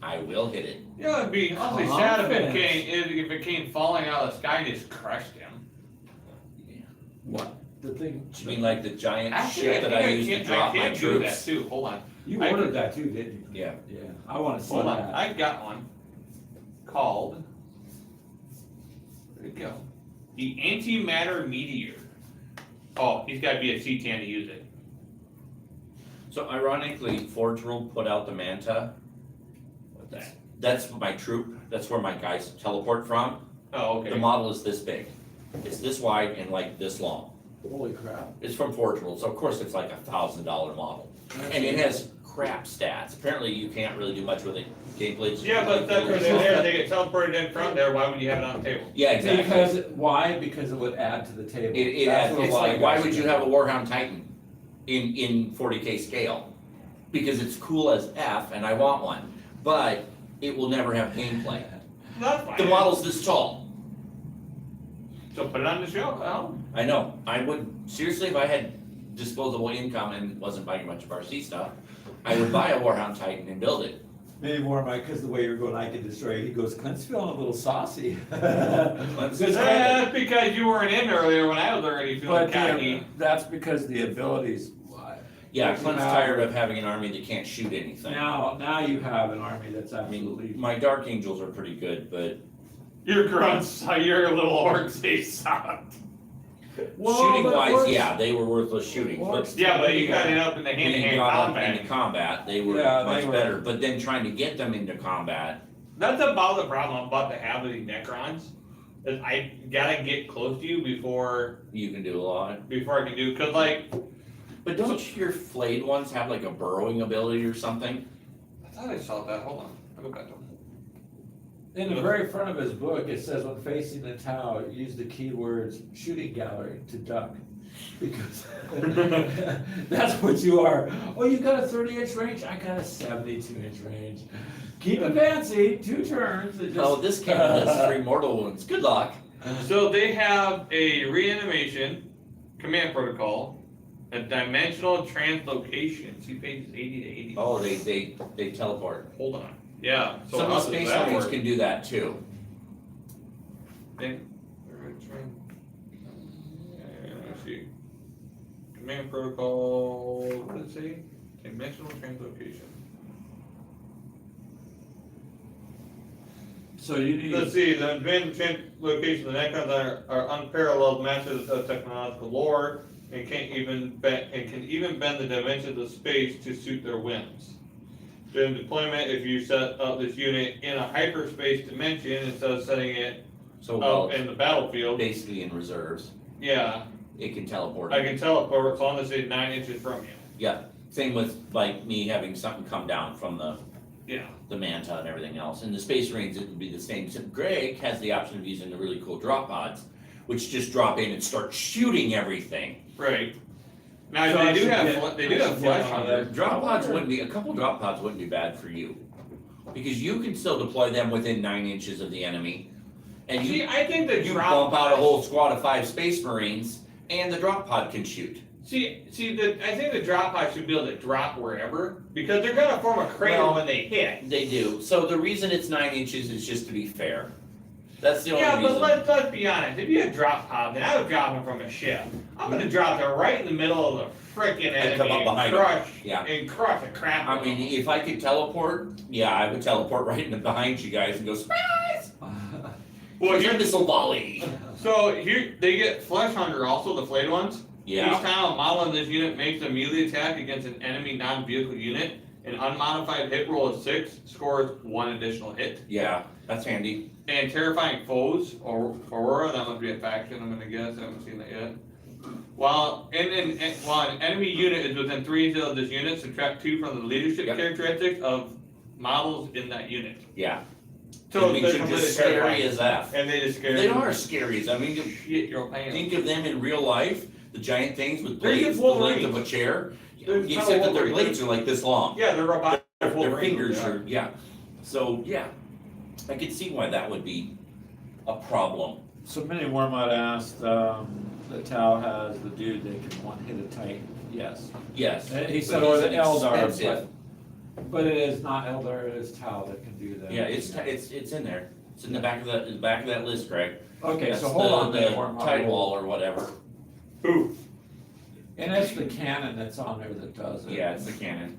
hit it. Yeah, it'd be awfully sad if it came falling out of the sky and just crushed him. What? The thing. You mean like the giant Actually, ship that I think use to can- drop I my can do that troops? too, hold on. You I- ordered that too, didn't you? Yeah. Yeah. I want to see Hold on, that. I got one called, where'd it go? The Antimatter Meteor. Oh, he's gotta be a C10 to use it. So ironically, Forge World put out the Manta. What's that? That's my troop, that's where my guys teleport from. Oh, The okay. model is this big. It's this wide and like this long. Holy crap. It's from Forge World, so of course it's like $1,000 model. And it has crap stats. Apparently you can't really do much with it. Gameplay. Yeah, but that's where they're there, they get teleported in front there, why would you have it on the table? Yeah, exactly. Why? Because it would add to the table. It's what a lot like, of why guys would you do. have a Warhound Titan in 40K scale? Because it's cool as F and I want one, but it will never have gameplay. That's fine. The model's this tall. So put it on the show, well, I know, I would, seriously, if I had disposable income and wasn't buying a bunch of RC stuff, I would buy a Warhound Titan and build it. Maybe more, Mike, because the way you're going, I can destroy. He goes, Clint's feeling a little saucy. that's because you weren't in earlier when I was already feeling But cocky. that's because the abilities. Yeah, Doesn't Clint's matter. tired of having an army that can't shoot anything. Now you have an army that's I mean, absolutely. my Dark Angels are pretty good, but Your grunts, your little orcs, they sucked. shooting wise, yeah, they were worthless shooting. But Yeah, but you got it up in the when hand-to-hand you got up combat. into combat, they were Yeah, they much were- better. But then trying to get them into combat, That's about the problem I'm about to have with these Necrons. Is I gotta get close to you before you can do a lot. I can do, cause like, But don't your flayed ones have like a burrowing ability or something? I thought I saw that, hold on, I'll go back to them. In the very front of his book, it says when facing the tower, use the keywords shooting gallery to duck. Because that's what you are. Oh, you got a 30-inch range? I got a 72-inch range. Keep it fancy, 2 turns. It just- Oh, this cannon does 3 mortal wounds. Good luck. So they have a reanimation command protocol, a dimensional translocation, see pages 80 to 80. Oh, they teleport. Hold on, yeah, so Some how of does the Space that Marines work? can do that too. Let's see. Command protocol, what did it say? Dimensional translocation. So you need. Let's see, the advanced translocation of the Necrons are unparalleled masters of technological lore and can even bend the dimensions of space to suit their whims. During deployment, if you set up this unit in a hyperspace dimension instead of setting it So well, up in the battlefield, basically in reserves, yeah, it can teleport. I can teleport as long as it's 9 inches from you. Yeah, same with like me having something come down from the Yeah. Manta and everything else. In the Space Marines, it would be the same. Except Greg has the option of using the really cool drop pods, which just drop in and start shooting everything. Right. Now, So I they do should have, get- they do I have should flesh get one of hunters. them. Drop pods wouldn't be, a couple drop pods wouldn't be bad for you. Because you can still deploy them within 9 inches of the enemy. And See, you I think the bump drop. out a whole squad of 5 Space Marines, and the drop pod can shoot. See, I think the drop pod should be able to drop wherever, because they're gonna form a crater Well, when they hit. They do. So the reason it's 9 inches is just to be fair. That's the only Yeah, reason. but let's be honest, if you had drop pod, then I would drop them from a ship. I'm gonna drop it right in the middle of the frickin' And come enemy up behind and crush the crap out I of mean, them. if I could teleport, yeah, I would teleport right in behind you guys and go, surprise! Well, Here's here, a missile volley. so here, they get flesh hunter also, the flayed ones. Yeah. Each time a model in this unit makes a melee attack against an enemy non-vehicle unit, an unmodified hit roll of 6 scores 1 additional hit. Yeah, that's handy. And terrifying foes, or Aurora, that must be a faction, I'm gonna guess, I haven't seen that yet. While an enemy unit is within 3 inches of this unit, subtract 2 from the leadership Yep. characteristics of models in that unit. Yeah. So It makes they're you completely just scary terrifying. as F. And they just scare They you. are scary. I mean, Shit your pants. think of them in real life. the giant things with They're blades just the length of a Wolverines. chair. They're Except kinda that their Wolverines. blades are like this long. Yeah, they're robotic. Their Wolverines, fingers yeah. are, yeah. So, yeah, I could see why that would be a problem. So Mini Wormut asked, the Tau has the dude that can one hit a Titan. Yes. Yes. He but said, or he's the an Eldar, expensive- but it is not Eldar, it is Tau that can do that. Yeah, it's in there. It's in the back of that list, Greg. Okay, That's so hold on, the Mini Wormut. tide wall or whatever. Who? And it's the cannon that's on there that does it. Yeah, it's the cannon.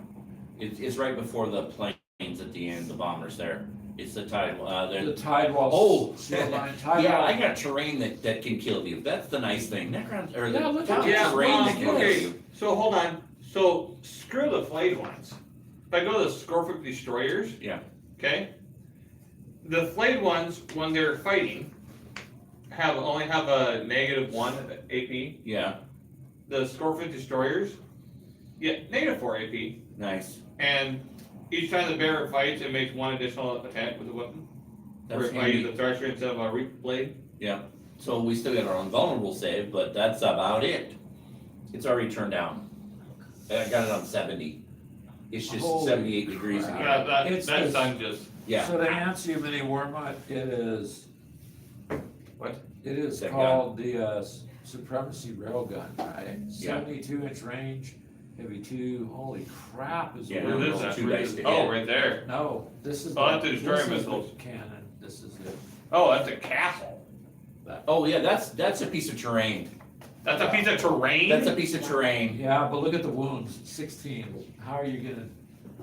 It's right before the planes at the end, the bombers there. It's the tide, The tide wall. Oh, shield line, tide yeah, wall. I got terrain that can kill you. That's the nice thing. Necron, or Yeah, look the at Yeah, terrain that can kill okay, you. so hold on, so screw the flayed ones. If I go to the Scorpio Destroyers. Yeah. Okay? The flayed ones, when they're fighting, only have a -1 AP. Yeah, The Scorpio Destroyers, -4 AP. nice. And each time the bearer fights, it makes 1 additional attack with the weapon. Or That's if I use handy. the Thresher instead of a Reap Blade. So we still got our invulnerable save, but that's about it. It's already turned down. I got it on 70. It's just Holy 78 degrees in crap. here. It's That's this- unjust. Yeah, So to answer you, Mini Wormut, it is. What? It is That called the Supremacy Railgun, right? Yeah. 72-inch range, heavy 2, holy crap is. Yeah, what What it is is. that? 2 dice to Oh, hit. right there. No, this is. Oh, the- that's the destroyer this is the missiles. Cannon, this is it. Oh, that's a castle. Oh, yeah, that's a piece of terrain. That's a piece of terrain? That's a piece of terrain. Yeah, but look at the wounds, 16, how are you gonna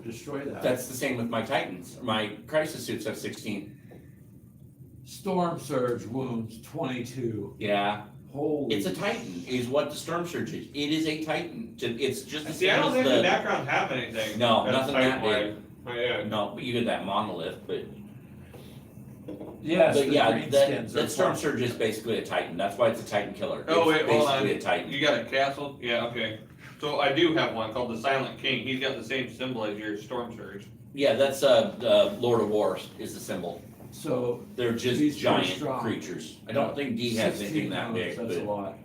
destroy that? That's the same with my Titans. My crisis suits have 16. Storm Surge wounds, 22, Yeah, holy. it's a Titan, is what the Storm Surge is. It is a Titan. It's just the See, I same don't as think the the. backgrounds have anything. No, that's nothing that big. type-wide. Oh, yeah. No, but you get that monolith, but. Yes, But the yeah, green that skins are Storm fun. Surge is basically a Titan. That's why it's a Titan killer. Oh, wait, It's hold on. basically a Titan. You got a castle? Yeah, okay. So I do have one called the Silent King. He's got the same symbol as your Storm Surge. Yeah, that's Lord of War is the symbol. So, They're just He's pretty giant strong. creatures. I don't think D has 16 anything that wounds, big, that's a but, lot.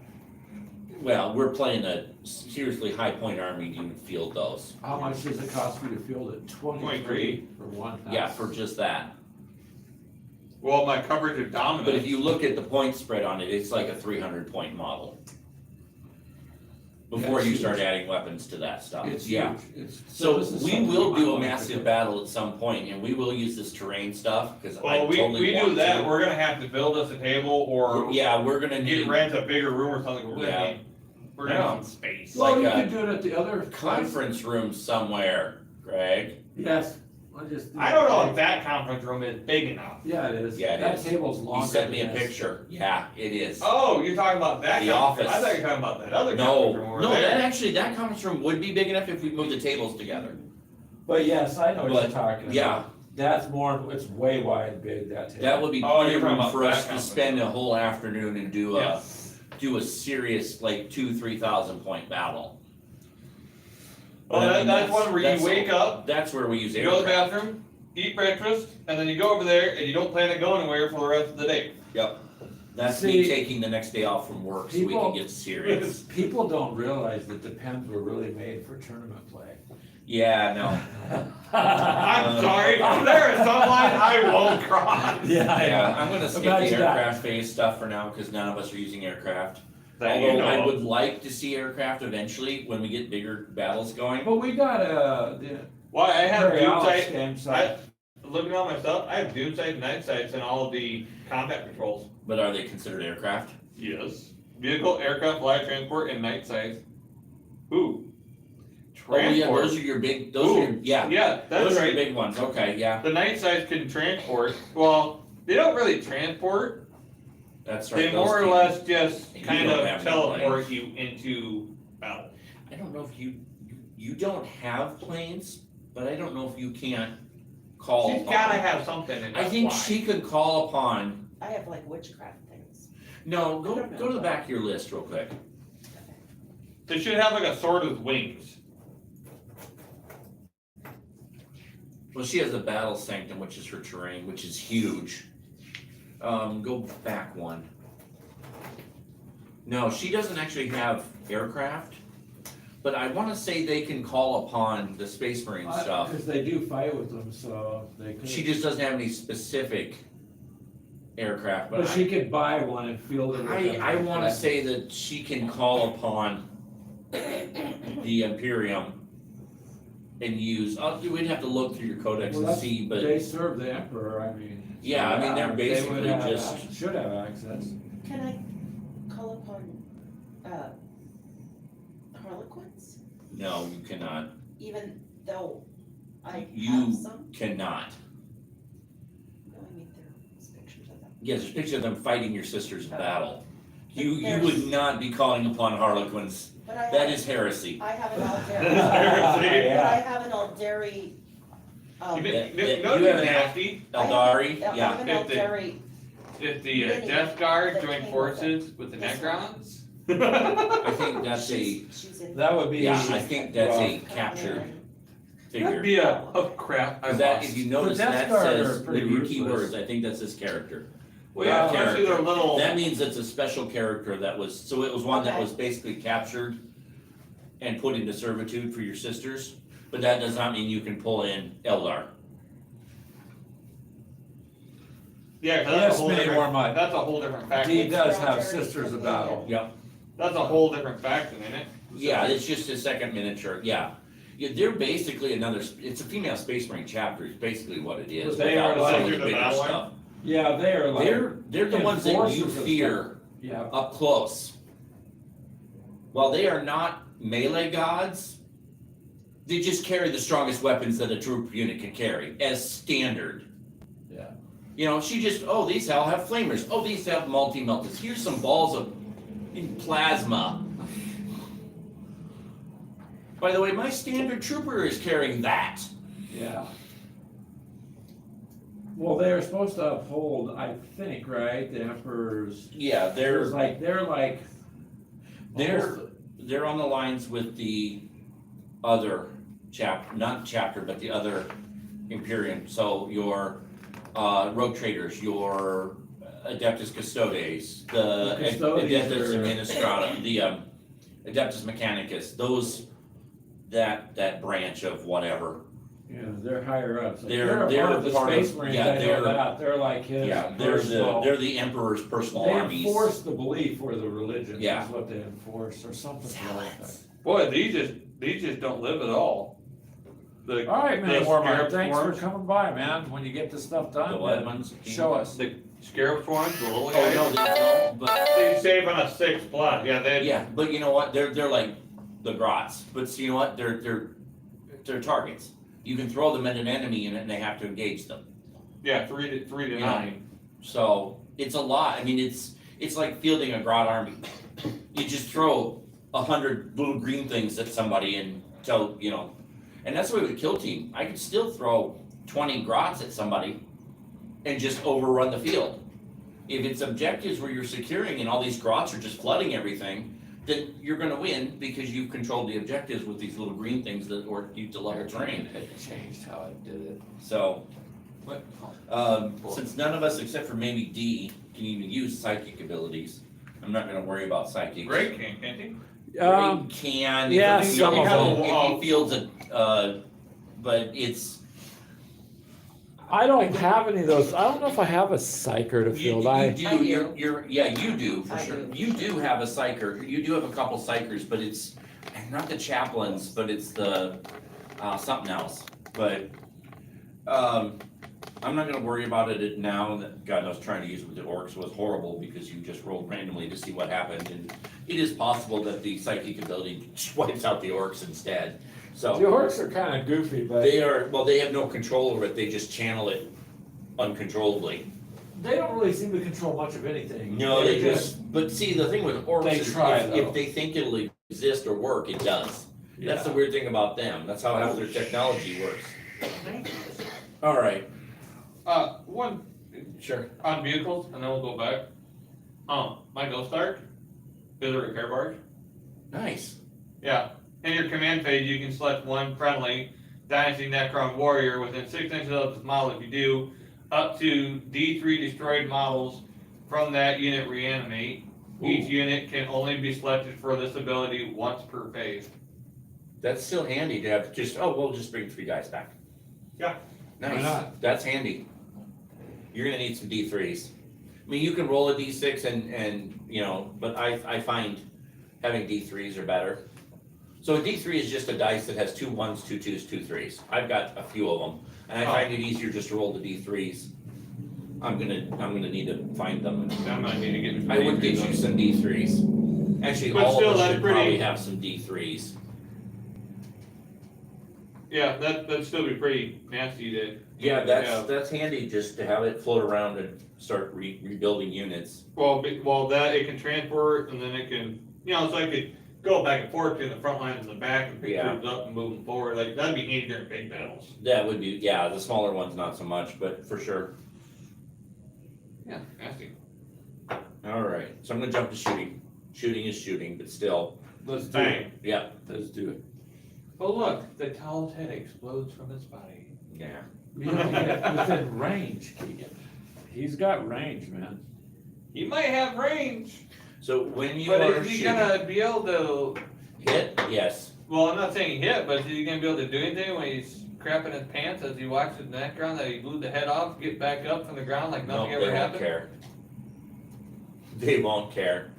well, we're playing a seriously high point army to field those. How much does it cost you to field it? 23 for one. Yeah, for just that. Well, my coverage of dominance. But if you look at the point spread on it, it's like a 300 point model. Before Yeah, you it's start huge. adding weapons to that stuff. It's Yeah. huge. It's, So this is we something will I do a wanted to massive do. battle at some point, and we will use this terrain stuff, because I Well, we totally do want that, to. we're gonna have to build us a table or Yeah, we're gonna get need rent a bigger room or something. We're Yeah. gonna need, we're gonna Yeah. need space. Well, like you a could do it at the other conference room somewhere, Greg. Yes, I just. I don't know if that conference room is big enough. Yeah, it is. Yeah, it That is. table's He longer sent me a than this. picture. Yeah, it is. Oh, you're talking about that The conference room. I office. thought you were talking about that other No, conference room over no, there. that conference room would be big enough if we moved the tables together. But yes, I know what But, you're talking about. yeah. That's more, it's way wide and big, that table. That would be Oh, plenty you're of talking room about for that us to conference spend room. a whole afternoon and do Yeah. a serious, like 2,000-3,000 point battle. Well, But I mean, that's one where that's- you wake up, That's where we use you go to the aircraft. bathroom, eat breakfast, and then you go over there and you don't plan to go anywhere for the rest of the day. That's me See, taking the next day off from work so we people- can get serious. People don't realize that the pens were really made for tournament play. Yeah, no. I'm sorry, there is some line I won't cross. Yeah, I'm gonna skip the Imagine that. aircraft phase stuff for now, because none of us are using aircraft. That you Although know I of. would like to see aircraft eventually, when we get bigger battles going. But we got the Why, I have Harry Dune Alex sight, game site. looking on myself, I have Dune sight, night sights, and all of the combat controls. But are they considered aircraft? Yes. Vehicle, aircraft, flight, transport, and night sights. Ooh. Oh, yeah, Transport. those are your big, those are, your- yeah, Yeah, that's those are your right. big ones, okay, yeah, The night sights can transport, well, they don't really transport, that's right. they those more or can- less just You kind don't of have any teleport you into battle. I don't know if you don't have planes, but I don't know if you can't call She's upon. gotta have something, and I that's think why. she could call upon, I have like witchcraft things. no, go to the back of your list real quick. They should have like a sword with wings. Well, she has a battle sanctum, which is her terrain, which is huge. Go back one. No, she doesn't actually have aircraft, but I wanna say they can call upon the Space Marine stuff. Because they do fight with them, so they could. She just doesn't have any specific aircraft, But but she could buy one and field it with them. I wanna say that she can call upon the Imperium and use, we'd have to look through your codex Well, and see, but They serve the emperor, I mean. Yeah, I mean, they're they would basically have just- Should have access. Can I call upon, Harlequins, no, you cannot, even though I You- have some? cannot. No, I mean, there's pictures of them. Yeah, there's a picture of them fighting your sisters in battle. You There's- would not be calling upon Harlequins, But I that have, is heresy. I have an Alderi, Heresy. but I have an Alderi, You That- know, that- you know you what's have an nasty? Eldari, I have yeah, an If the- Alderi, If the Mini Death Guard that join came forces with the This Necrons. I think that's a, she's in. That would be. yeah, I think that's a Come captured in. figure. That'd be a crap. I Cause that, lost. if you notice, Death that Guard are says, pretty your key ruthless. words, I think that's his character. Well, yeah, especially their little. That means it's a special character that was, so it was one that Okay. was basically captured and put into servitude for your sisters, but that does not mean you can pull in Eldar. Yeah, 'cause Yes, that's a whole many different. more might. That's a whole different faction. He does have Alderi sisters of companion. battle. Yep. That's a whole different faction, isn't it? Yeah, it's just a second miniature, yeah. Yeah, they're basically another, it's a female Space Marine chapter, is basically what it is. But they are without some of like- the bigger Battle line? stuff. Yeah, they are like. They're the ones that you enforcers of fear Yeah, up close. While they are not melee gods, they just carry the strongest weapons that a troop unit can carry, as standard. yeah. You know, she just, oh, these all have flamers, oh, these have multi-melters, here's some balls of plasma. By the way, my standard trooper is carrying that. Yeah. Well, they are supposed to uphold, I think, right, the emperor's. Yeah, They're like. They're on the lines with the other not chapter, but the other Imperium. So your rogue traders, your Adeptus Custodes, the The Custodes Adeptus are- Administrata, the Adeptus Mechanicus, those, that branch of whatever. Yeah, they're higher up. So They're a part of the part of- Space Marines, yeah, I know they're- that. They're like his. Yeah, personal- they're the Emperor's personal They armies. enforce the belief or the religion, Yeah. is what they enforce, or something like that. Boy, these just don't live at all. The, All right, man, the Warhammer, scarab thanks for swarms, coming by, man. When you get this stuff The done, what then ones? show us. the scarab swarms, the little Oh, guys. no, they don't, but. They save on a 6+. Yeah, they. Yeah, but you know what, they're like the grots, but you know what, they're targets. You can throw them at an enemy unit and they have to engage them. Yeah, 3 to Yeah. 9. So, it's a lot, I mean, it's like fielding a grot army. You just throw 100 little green things at somebody until, you know, and that's the way with a kill team, I could still throw 20 grots at somebody and just overrun the field. If it's objectives where you're securing and all these grots are just flooding everything, then you're gonna win because you've controlled the objectives with these little green things that or you to level terrain. It changed how I did it. So, What? since none of us except for maybe D can even use psychic abilities, I'm not gonna worry about psychics. Greg can't he? Greg can, yeah, if he some of fields them. if he fields a, but it's, I don't have any of those. I don't know if I have a psyker to you field. do, I do. yeah, you do, for I sure. do. You do have a psyker, you do have a couple psychers, but it's not the chaplains, but it's the, something else. But, I'm not gonna worry about it now, that God knows trying to use it with the orcs was horrible because you just rolled randomly to see what happened. And it is possible that the psychic ability wipes out the orcs instead, so. The orcs are kinda goofy, but They are, well, they have no control over it, they just channel it uncontrollably. they don't really seem to control much of anything. No, they They're just, but see, the thing with orcs They is try, if though. they think it'll exist or work, it does. That's the Yeah. weird thing about them, that's how half their technology works. Alright, One sure. on vehicles, and then we'll go back. My Ghost Ark is a repair barge. Nice. Yeah, in your command phase, you can select one friendly Dynasty Necron warrior within 6 inches of this model. If you do, up to D3 destroyed models from that unit reanimate. Each unit can only be selected for this ability once per phase. That's still handy to have we'll just bring 3 guys back. Yeah. Nice, Why not? that's handy. You're gonna need some D3s. I mean, you can roll a D6 and, but I find having D3s are better. So a D3 is just a dice that has 2 1s, 2 2s, 2 3s. I've got a few of them, and I find it easier just to roll the D3s. I'm gonna need to find them. I'm gonna need to get. I would get you some D3s. Actually, But all still, of us that's should pretty- probably have some D3s. Yeah, that'd still be pretty nasty to. Yeah, have. that's handy just to have it float around and start rebuilding units. Well, that it can transport and then it can, so I could go back and forth between the front line and the back and pick Yeah. troops up and move them forward. Like that'd be handy during big battles. That would be, the smaller ones not so much, but for sure. Yeah, nasty. Alright, so I'm gonna jump to shooting. Shooting is shooting, but still, Let's do Bang. it. yeah, Let's do it. Oh look, the towel's head explodes from its body. yeah. We have to get within range, Keegan. He's got range, man. He might have range, So when you but are is he shooting, gonna be able to? hit, yes. Well, I'm not saying hit, but is he gonna be able to do anything when he's crapping his pants as he walks to the neck ground that he blew the head off, get back up from the ground like No, nothing they ever won't happened? care. They won't care.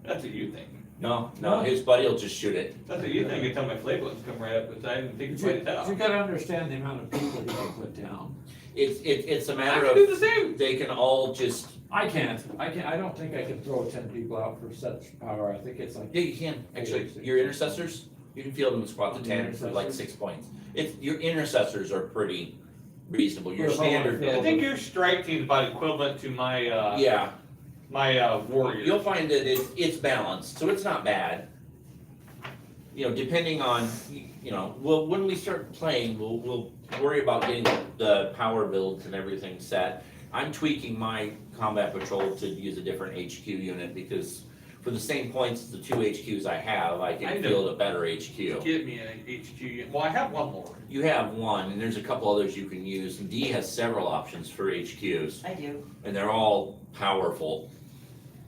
That's what you think. No, No. his buddy will just shoot it. That's what you think until my flame bullets come right up beside him and take You, his head off. you gotta understand the amount of people he can put down. It's a I matter can do of, the same. they can all just, I can't, I don't think I can throw 10 people out for such power. I think it's like, yeah, you can, actually, your intercessors, you can field them and squat to The 10 for like intercessors? 6 points. Your intercessors are pretty reasonable, your Well, if I wanna standard, field- I think your strike team is about equivalent to my yeah. my warriors. You'll find that it's balanced, so it's not bad. Depending on, when we start playing, we'll worry about getting the power builds and everything set. I'm tweaking my combat patrol to use a different HQ unit because for the same points as the 2 HQs I have, I I can know. field a better HQ. Give me an HQ unit. Well, I have one more. You have one, and there's a couple others you can use, and D has several options for HQs, I do. and they're all powerful.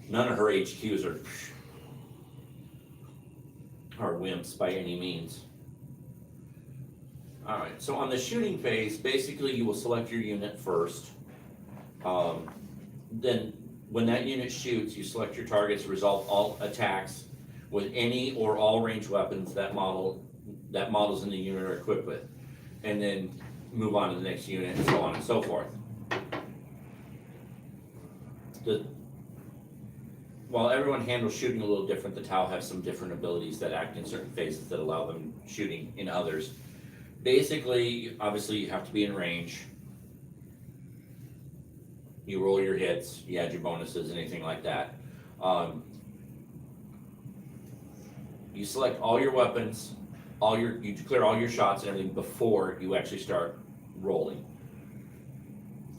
None of her HQs are wimps by any means. Alright, so on the shooting phase, basically you will select your unit first. Then when that unit shoots, you select your targets, resolve all attacks with any or all ranged weapons that models in the unit are equipped with. And then move on to the next unit and so on and so forth. While everyone handles shooting a little different, the Tau have some different abilities that act in certain phases that allow them shooting in others. Basically, obviously you have to be in range. You roll your hits, you add your bonuses, anything like that. You select all your weapons, you declare all your shots and everything before you actually start rolling.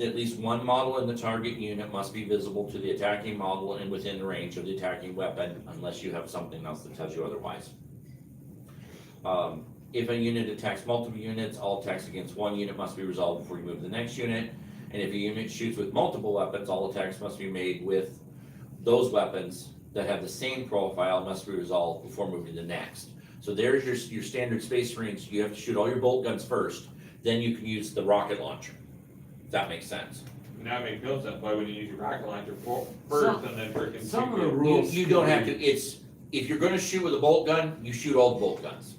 At least one model in the target unit must be visible to the attacking model and within the range of the attacking weapon unless you have something else that tells you otherwise. If a unit attacks multiple units, all attacks against one unit must be resolved before you move to the next unit. And if a unit shoots with multiple weapons, all attacks must be made with those weapons that have the same profile must be resolved before moving to the next. So there's your standard Space Marines. You have to shoot all your bolt guns first, then you can use the rocket launcher. If that makes sense. Now it makes no sense why would you use your rocket launcher first Some- and then freaking some of shoot the it? rules. You don't have to, if you're gonna shoot with a bolt gun, you shoot all the bolt guns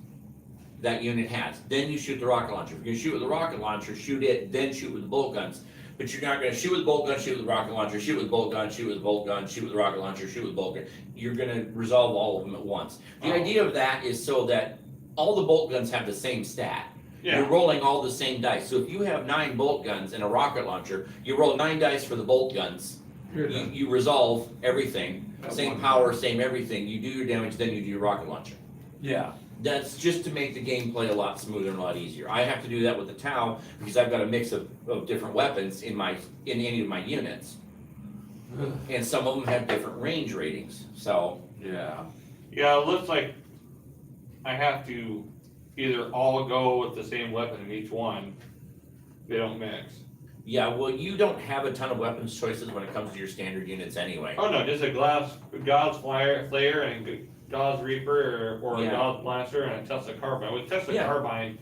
that unit has. Then you shoot the rocket launcher. If you're gonna shoot with the rocket launcher, shoot it, then shoot with the bolt guns. But you're not gonna shoot with the bolt gun, shoot with the rocket launcher, shoot with the bolt gun, shoot with the bolt gun, shoot with the rocket launcher, shoot with the bolt gun. You're gonna resolve all of them at once. The Oh. idea of that is so that all the bolt guns have the same stat. You're Yeah, rolling all the same dice. So if you have 9 bolt guns and a rocket launcher, you roll 9 dice for the bolt guns. You're done. You resolve everything, At same one power, same everything. You do your damage, then you do your rocket launcher. Yeah, That's just to make the gameplay a lot smoother and a lot easier. I have to do that with the Tau because I've got a mix of different weapons in any of my units. And some of them have different range ratings, so. yeah. yeah, it looks like I have to either all go with the same weapon in each one, they don't mix. Yeah, well, you don't have a ton of weapons choices when it comes to your standard units anyway. Oh no, just a God's Flayer and God's Reaper or a Yeah. God's Blaster and a Tesla Carbine. With Tesla Yeah. Carbine,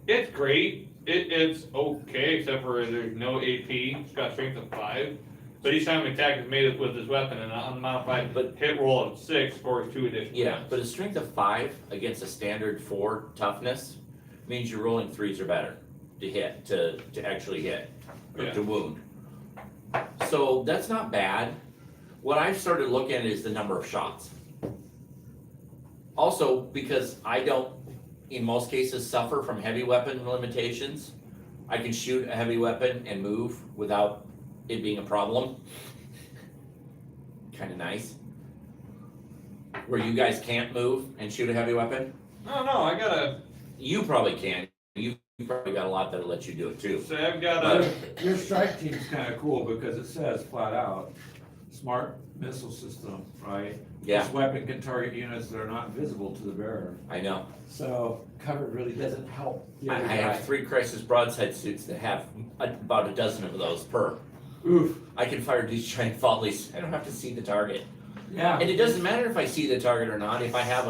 it's great. It's okay, except for there's no AP. It's got strength of 5. But each time an attack is made with this weapon, an unmodified hit roll of 6 scores 2 additional. Yeah, but a strength of 5 against a standard 4 toughness means you're rolling 3s or better to hit, to actually hit, or Yeah. to wound. So that's not bad. What I've started looking at is the number of shots. Also, because I don't, in most cases, suffer from heavy weapon limitations, I can shoot a heavy weapon and move without it being a problem. Kinda nice. Where you guys can't move and shoot a heavy weapon? No, I gotta You probably can. You've probably got a lot that'll let you do it too. say I've got Your strike team's kinda cool because it says flat out, smart missile system, right? Yeah, This weapon can target units that are not visible to the bearer. I know. So cover really doesn't help. the I other guy. have 3 crisis broadside suits that have about a dozen of those per. Oof, I can fire these giant volleys. I don't have to see the target. yeah. And it doesn't matter if I see the target or not, if I have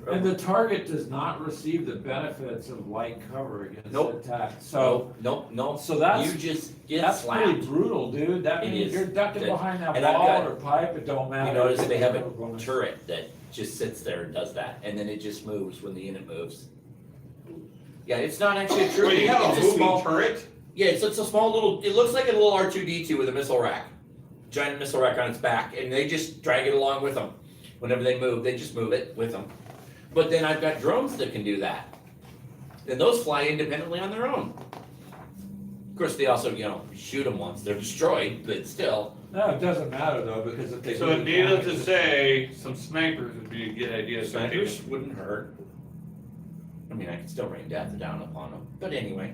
And the target does not receive the benefits of light cover against Nope. attack. So, Nope. so that's, You just get that's pretty slapped. brutal, dude. That It means is. you're ducking That- behind that and I've wall got- or pipe, it don't matter. You notice they have a Bonus. turret that just sits there and does that, and then it just moves when the unit moves. Yeah, it's not actually a turret. Wait, you have a it's moving small turret? Yeah, it's a small little, it looks like a little R2D2 with a missile rack. Giant missile rack on its back, and they just drag it along with them. Whenever they move, they just move it with them. But then I've got drones that can do that. And those fly independently on their own. Of course, they also, shoot them once they're destroyed, but still. No, it doesn't matter though, because if they. So do needless to damage- say, some snipers would be a good idea. to start Snipers taking. wouldn't hurt. I mean, I could still rain death down upon them, but anyway.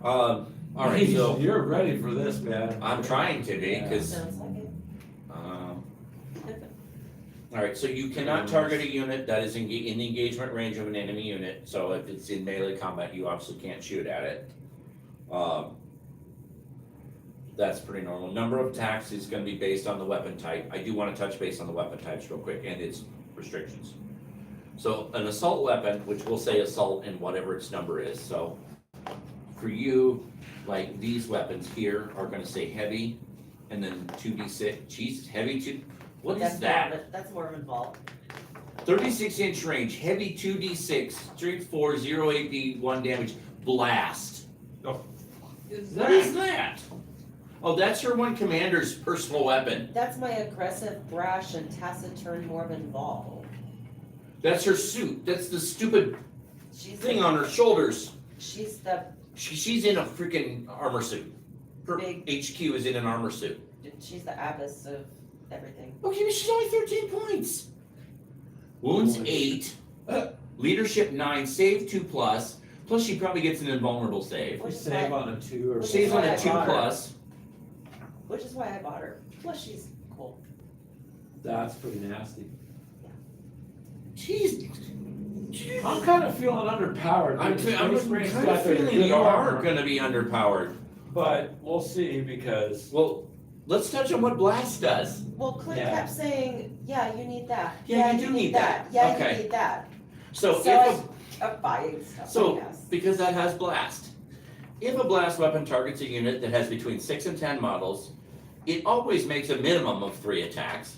All right, so You're ready for this, man. I'm trying to be, because Sounds like it. all right, so you cannot target a unit that is in the engagement range of an enemy unit, so if it's in melee combat, you obviously can't shoot at it. That's pretty normal. Number of attacks is gonna be based on the weapon type. I do wanna touch base on the weapon types real quick and its restrictions. So an assault weapon, which we'll say assault in whatever its number is, so for you, like these weapons here are gonna say heavy, and then 2d6, jeez, heavy what is that? That's more of a vault. 36-inch range, heavy 2d6, strength 4, 0 AP, 1 damage, blast. What is that? Oh, that's your one commander's personal weapon. That's my aggressive, brash, and taciturn Mormon Vol. That's her suit. That's the stupid She's thing on her shoulders. She's the She's in a freaking armor suit. Her Big- HQ is in an armor suit. she's the abyss of everything. Okay, but she's only 13 points. Wounds 8, leadership 9, save 2+, plus she probably gets an invulnerable save. We save on a 2 or. Which is Saves on why a I 2+. bought her. Which is why I bought her. Plus, she's cool. That's pretty nasty. Jeez. I'm kinda feeling underpowered. I'm dude. kind Space Marine's of got their feeling good you are armor, gonna be underpowered. But we'll see because. Well, let's touch on what Blast does. Well, Clint Yeah. kept saying, yeah, you need that. Yeah, you do need that. Yeah, Okay. you need that. So So if I kept buying stuff, So, I guess. because that has blast. If a blast weapon targets a unit that has between 6 and 10 models, it always makes a minimum of 3 attacks.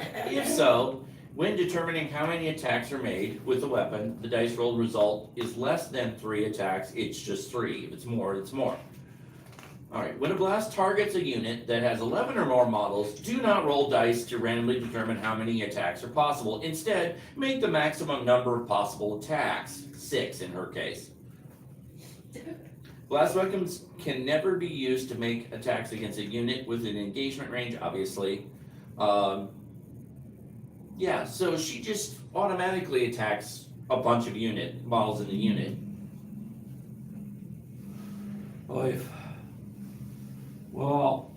If so, when determining how many attacks are made with the weapon, the dice roll result is less than 3 attacks, it's just 3. If it's more, it's more. Alright, when a blast targets a unit that has 11 or more models, do not roll dice to randomly determine how many attacks are possible. Instead, make the maximum number of possible attacks, 6 in her case. Blast weapons can never be used to make attacks against a unit with an engagement range, obviously. Yeah, so she just automatically attacks a bunch of models in the unit. Oy. Well,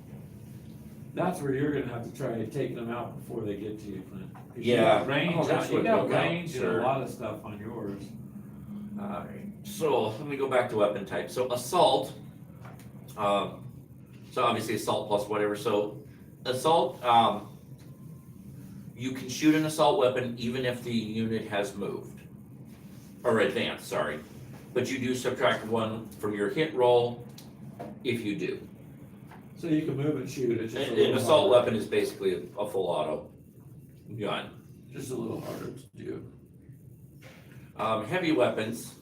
that's where you're gonna have to try taking them out before they get to you, Clint. 'Cause you Yeah. got range, Oh, that's you what got it'll go. range and Sure. a lot of stuff on yours. Alright, so let me go back to weapon type. So assault So obviously assault plus whatever, so assault, you can shoot an assault weapon even if the unit has moved. Or advanced, sorry. But you do subtract 1 from your hit roll if you do. So you can move and shoot, it's just a An little assault harder. weapon is basically a full auto gun. Just a little harder to do. Heavy weapons.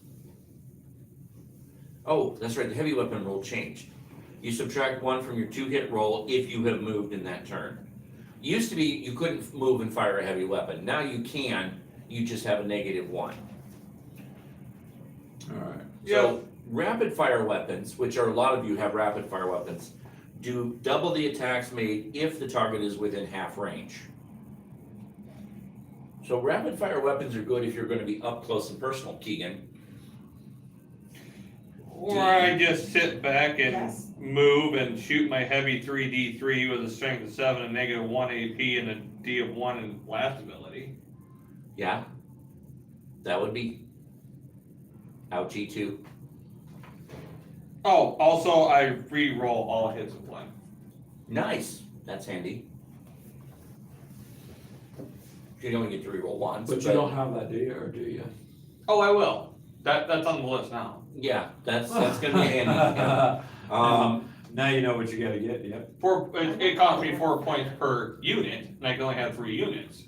Oh, that's right, the heavy weapon roll changed. You subtract 1 from your 2 hit roll if you have moved in that turn. Used to be, you couldn't move and fire a heavy weapon. Now you can, you just have a -1. Alright. So, rapid fire weapons, which are a lot of you have rapid fire weapons, do double the attacks made if the target is within half range. So rapid fire weapons are good if you're gonna be up close and personal, Keegan. Or I just sit back and Yes. move and shoot my heavy 3d3 with a strength of 7 and -1 AP and a D of 1 and blast ability. Yeah? That would be ouchie too. Oh, also I re-roll all hits of 1. Nice, that's handy. You only get to reroll once. But you don't have that, do you, or do you? Oh, I will. That's on the list now. Yeah, that's gonna be handy. Yeah. Now you know what you gotta get, yep. It cost me 4 points per unit, and I can only have 3 units.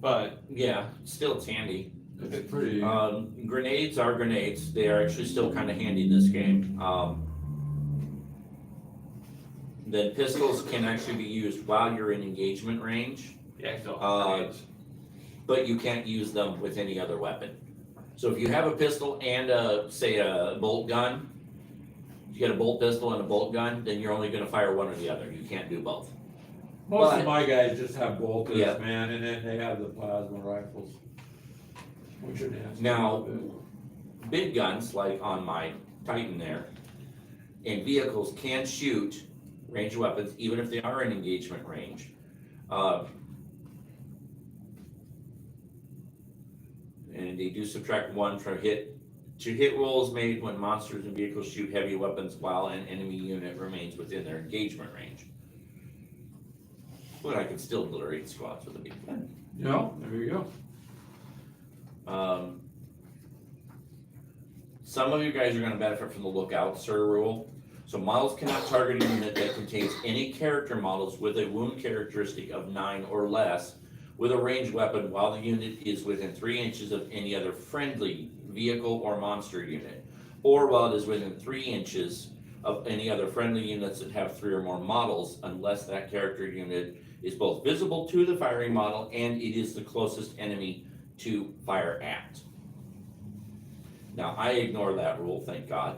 But Yeah, still it's handy. It's pretty, Grenades are grenades, they are actually still kinda handy in this game. Then pistols can actually be used while you're in engagement range, yeah, still. but you can't use them with any other weapon. So if you have a pistol and say a bolt gun, you get a bolt pistol and a bolt gun, then you're only gonna fire one or the other, you can't do both. most but- of my guys just have bolters, Yeah. man, and then they have the plasma rifles. Which are nasty. Now- Big guns, like on my Titan there, and vehicles can shoot ranged weapons even if they are in engagement range. And they do subtract 1 from hit rolls made when monsters and vehicles shoot heavy weapons while an enemy unit remains within their engagement range. But I can still obliterate squads with a big gun. Yeah, there you go. Some of you guys are gonna benefit from the lookout, sir rule. So models cannot target a unit that contains any character models with a wound characteristic of 9 or less with a ranged weapon while the unit is within 3 inches of any other friendly vehicle or monster unit, or while it is within 3 inches of any other friendly units that have 3 or more models, unless that character unit is both visible to the firing model and it is the closest enemy to fire at. Now, I ignore that rule, thank God.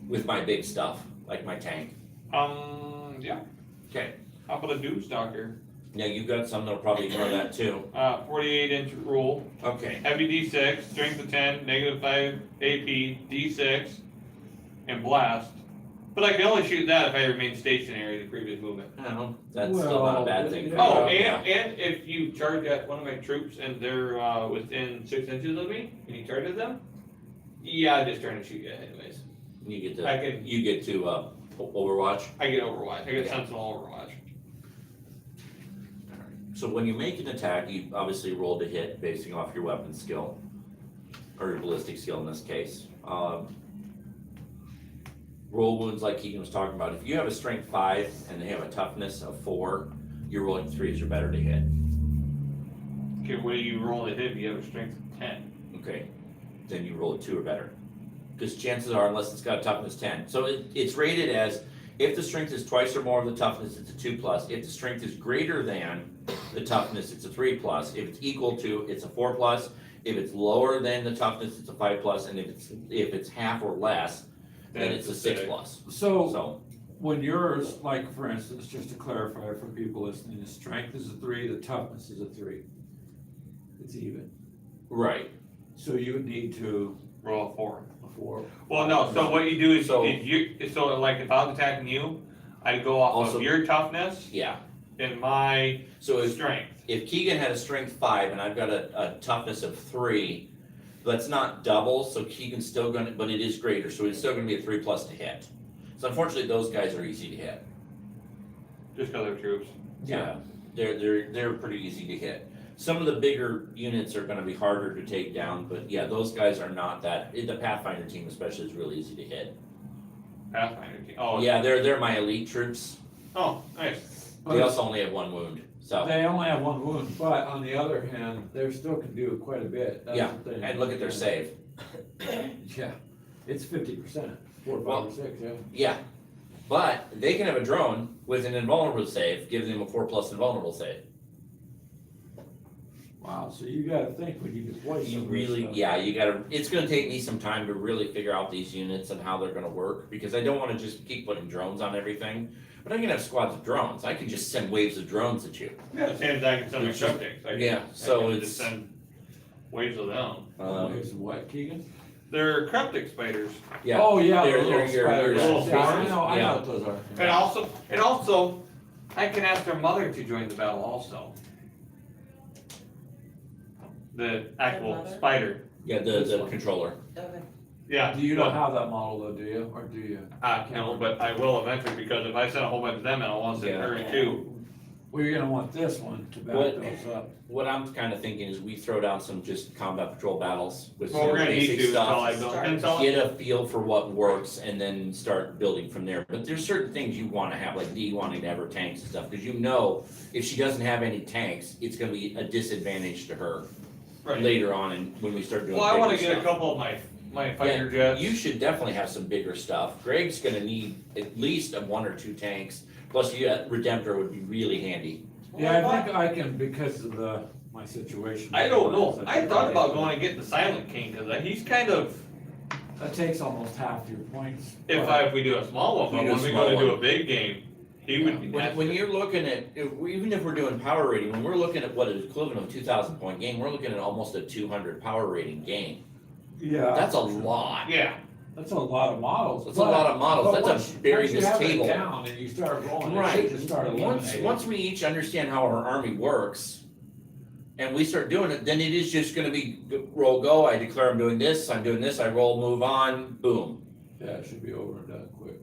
With my big stuff, like my tank. Yeah. Okay, How about a Doomstalker? now you've got some that'll probably ignore that too. 48-inch rule. Okay, Heavy D6, strength of 10, -5 AP, D6, and blast. But I can only shoot that if I remain stationary in the previous movement. no, that's still not a bad thing. Yeah. Oh, Yeah. and if you charge at one of my troops and they're within 6 inches of me, and you charge at them, yeah, I'm just trying to shoot you anyways. You get I to, can- you get to, Overwatch. I get Overwatch. I get Yeah. Sentinel Overwatch. So when you make an attack, you obviously roll to hit basing off your weapon skill, or your ballistic skill in this case. Roll wounds like Keegan was talking about. If you have a strength 5 and they have a toughness of 4, you're rolling 3s or better to hit. Okay, when you roll a hit, if you have a strength of 10. Okay, then you roll a 2 or better. Because chances are, unless it's got a toughness 10. So it's rated as, if the strength is twice or more of the toughness, it's a 2+. If the strength is greater than the toughness, it's a 3+. If it's equal to, it's a 4+. If it's lower than the toughness, it's a 5+. And if it's half or less, then it's a 6+. So, So, when yours, like for instance, just to clarify for people listening, the strength is a 3, the toughness is a 3. It's even. right. So you would need to, Roll a 4. a 4. Well, no, so what you do is, So- like if I was attacking you, I'd go off Also- of your toughness Yeah. and my So if strength. Keegan had a strength 5 and I've got a toughness of 3, That's not double, so Keegan's still gonna, but it is greater, so it's still gonna be a 3+ to hit. So unfortunately, those guys are easy to hit. Just because they're troops. Yeah, they're pretty easy to hit. Some of the bigger units are gonna be harder to take down, but yeah, those guys are not that, the Pathfinder team especially is really easy to hit. Pathfinder team. Oh, Yeah, they're my elite troops. Oh, nice. They also only have 1 wound, so. They only have 1 wound, but on the other hand, they still can do quite a bit. That's Yeah, the thing. and look at their save. Yeah, it's 50%, 4, 5, Well, or 6, yeah. Yeah, but they can have a drone with an invulnerable save, giving them a 4+ invulnerable save. Wow, so you gotta think when you deploy You some of this really, stuff. yeah, you gotta, it's gonna take me some time to really figure out these units and how they're gonna work, because I don't wanna just keep putting drones on everything. But I can have squads of drones, I can just send waves of drones at you. Yeah, the same as I can send my cryptics. Yeah, so I can it's- just send waves of them. Here's what, Keegan? They're cryptic spiders. Yeah, Oh, yeah, they're- the little they're your- spiders. your little Yeah, I spiders. know Yeah. what those are. And also, I can ask their mother to join the battle also. The actual mother? spider. yeah, the controller. Okay. Yeah. Do you don't have that model though, do you, or do you? No, but I will eventually, because if I send a whole bunch of them, and I want to send Yeah. her too. Well, you're gonna want this one to back What- those up. What I'm kinda thinking is we throw down some just combat patrol battles with Well, some we're gonna need basic to until stuff. I build, until, Get a feel for what works and then start building from there. But there's certain things you wanna have, like Dee wanting to have her tanks and stuff, cause you know if she doesn't have any tanks, it's gonna be a disadvantage to her right. later on and when we start doing Well, I wanna bigger get a stuff. couple of my fighter jets. You should definitely have some bigger stuff. Greg's gonna need at least 1 or 2 tanks, plus Redemptor would be really handy. Yeah, I think I can, because of my situation. I don't know, I think thought about can- going and getting the Silent King, cause he's kind of, That takes almost half your points. if we do a small one, We but do a when we small go to do one. a big game, he would be. When you're looking at, even if we're doing power rating, when we're looking at what is equivalent of a 2,000 point game, we're looking at almost a 200 power rating game. Yeah. That's a lot. Yeah, That's a lot of models. That's a lot of models. but That's a bury once you this have it table. down and you start rolling, it Right. should just start eliminating. Once we each understand how our army works, and we start doing it, then it is just gonna be roll go, I declare I'm doing this, I roll, move on, boom. Yeah, it should be over and done quick.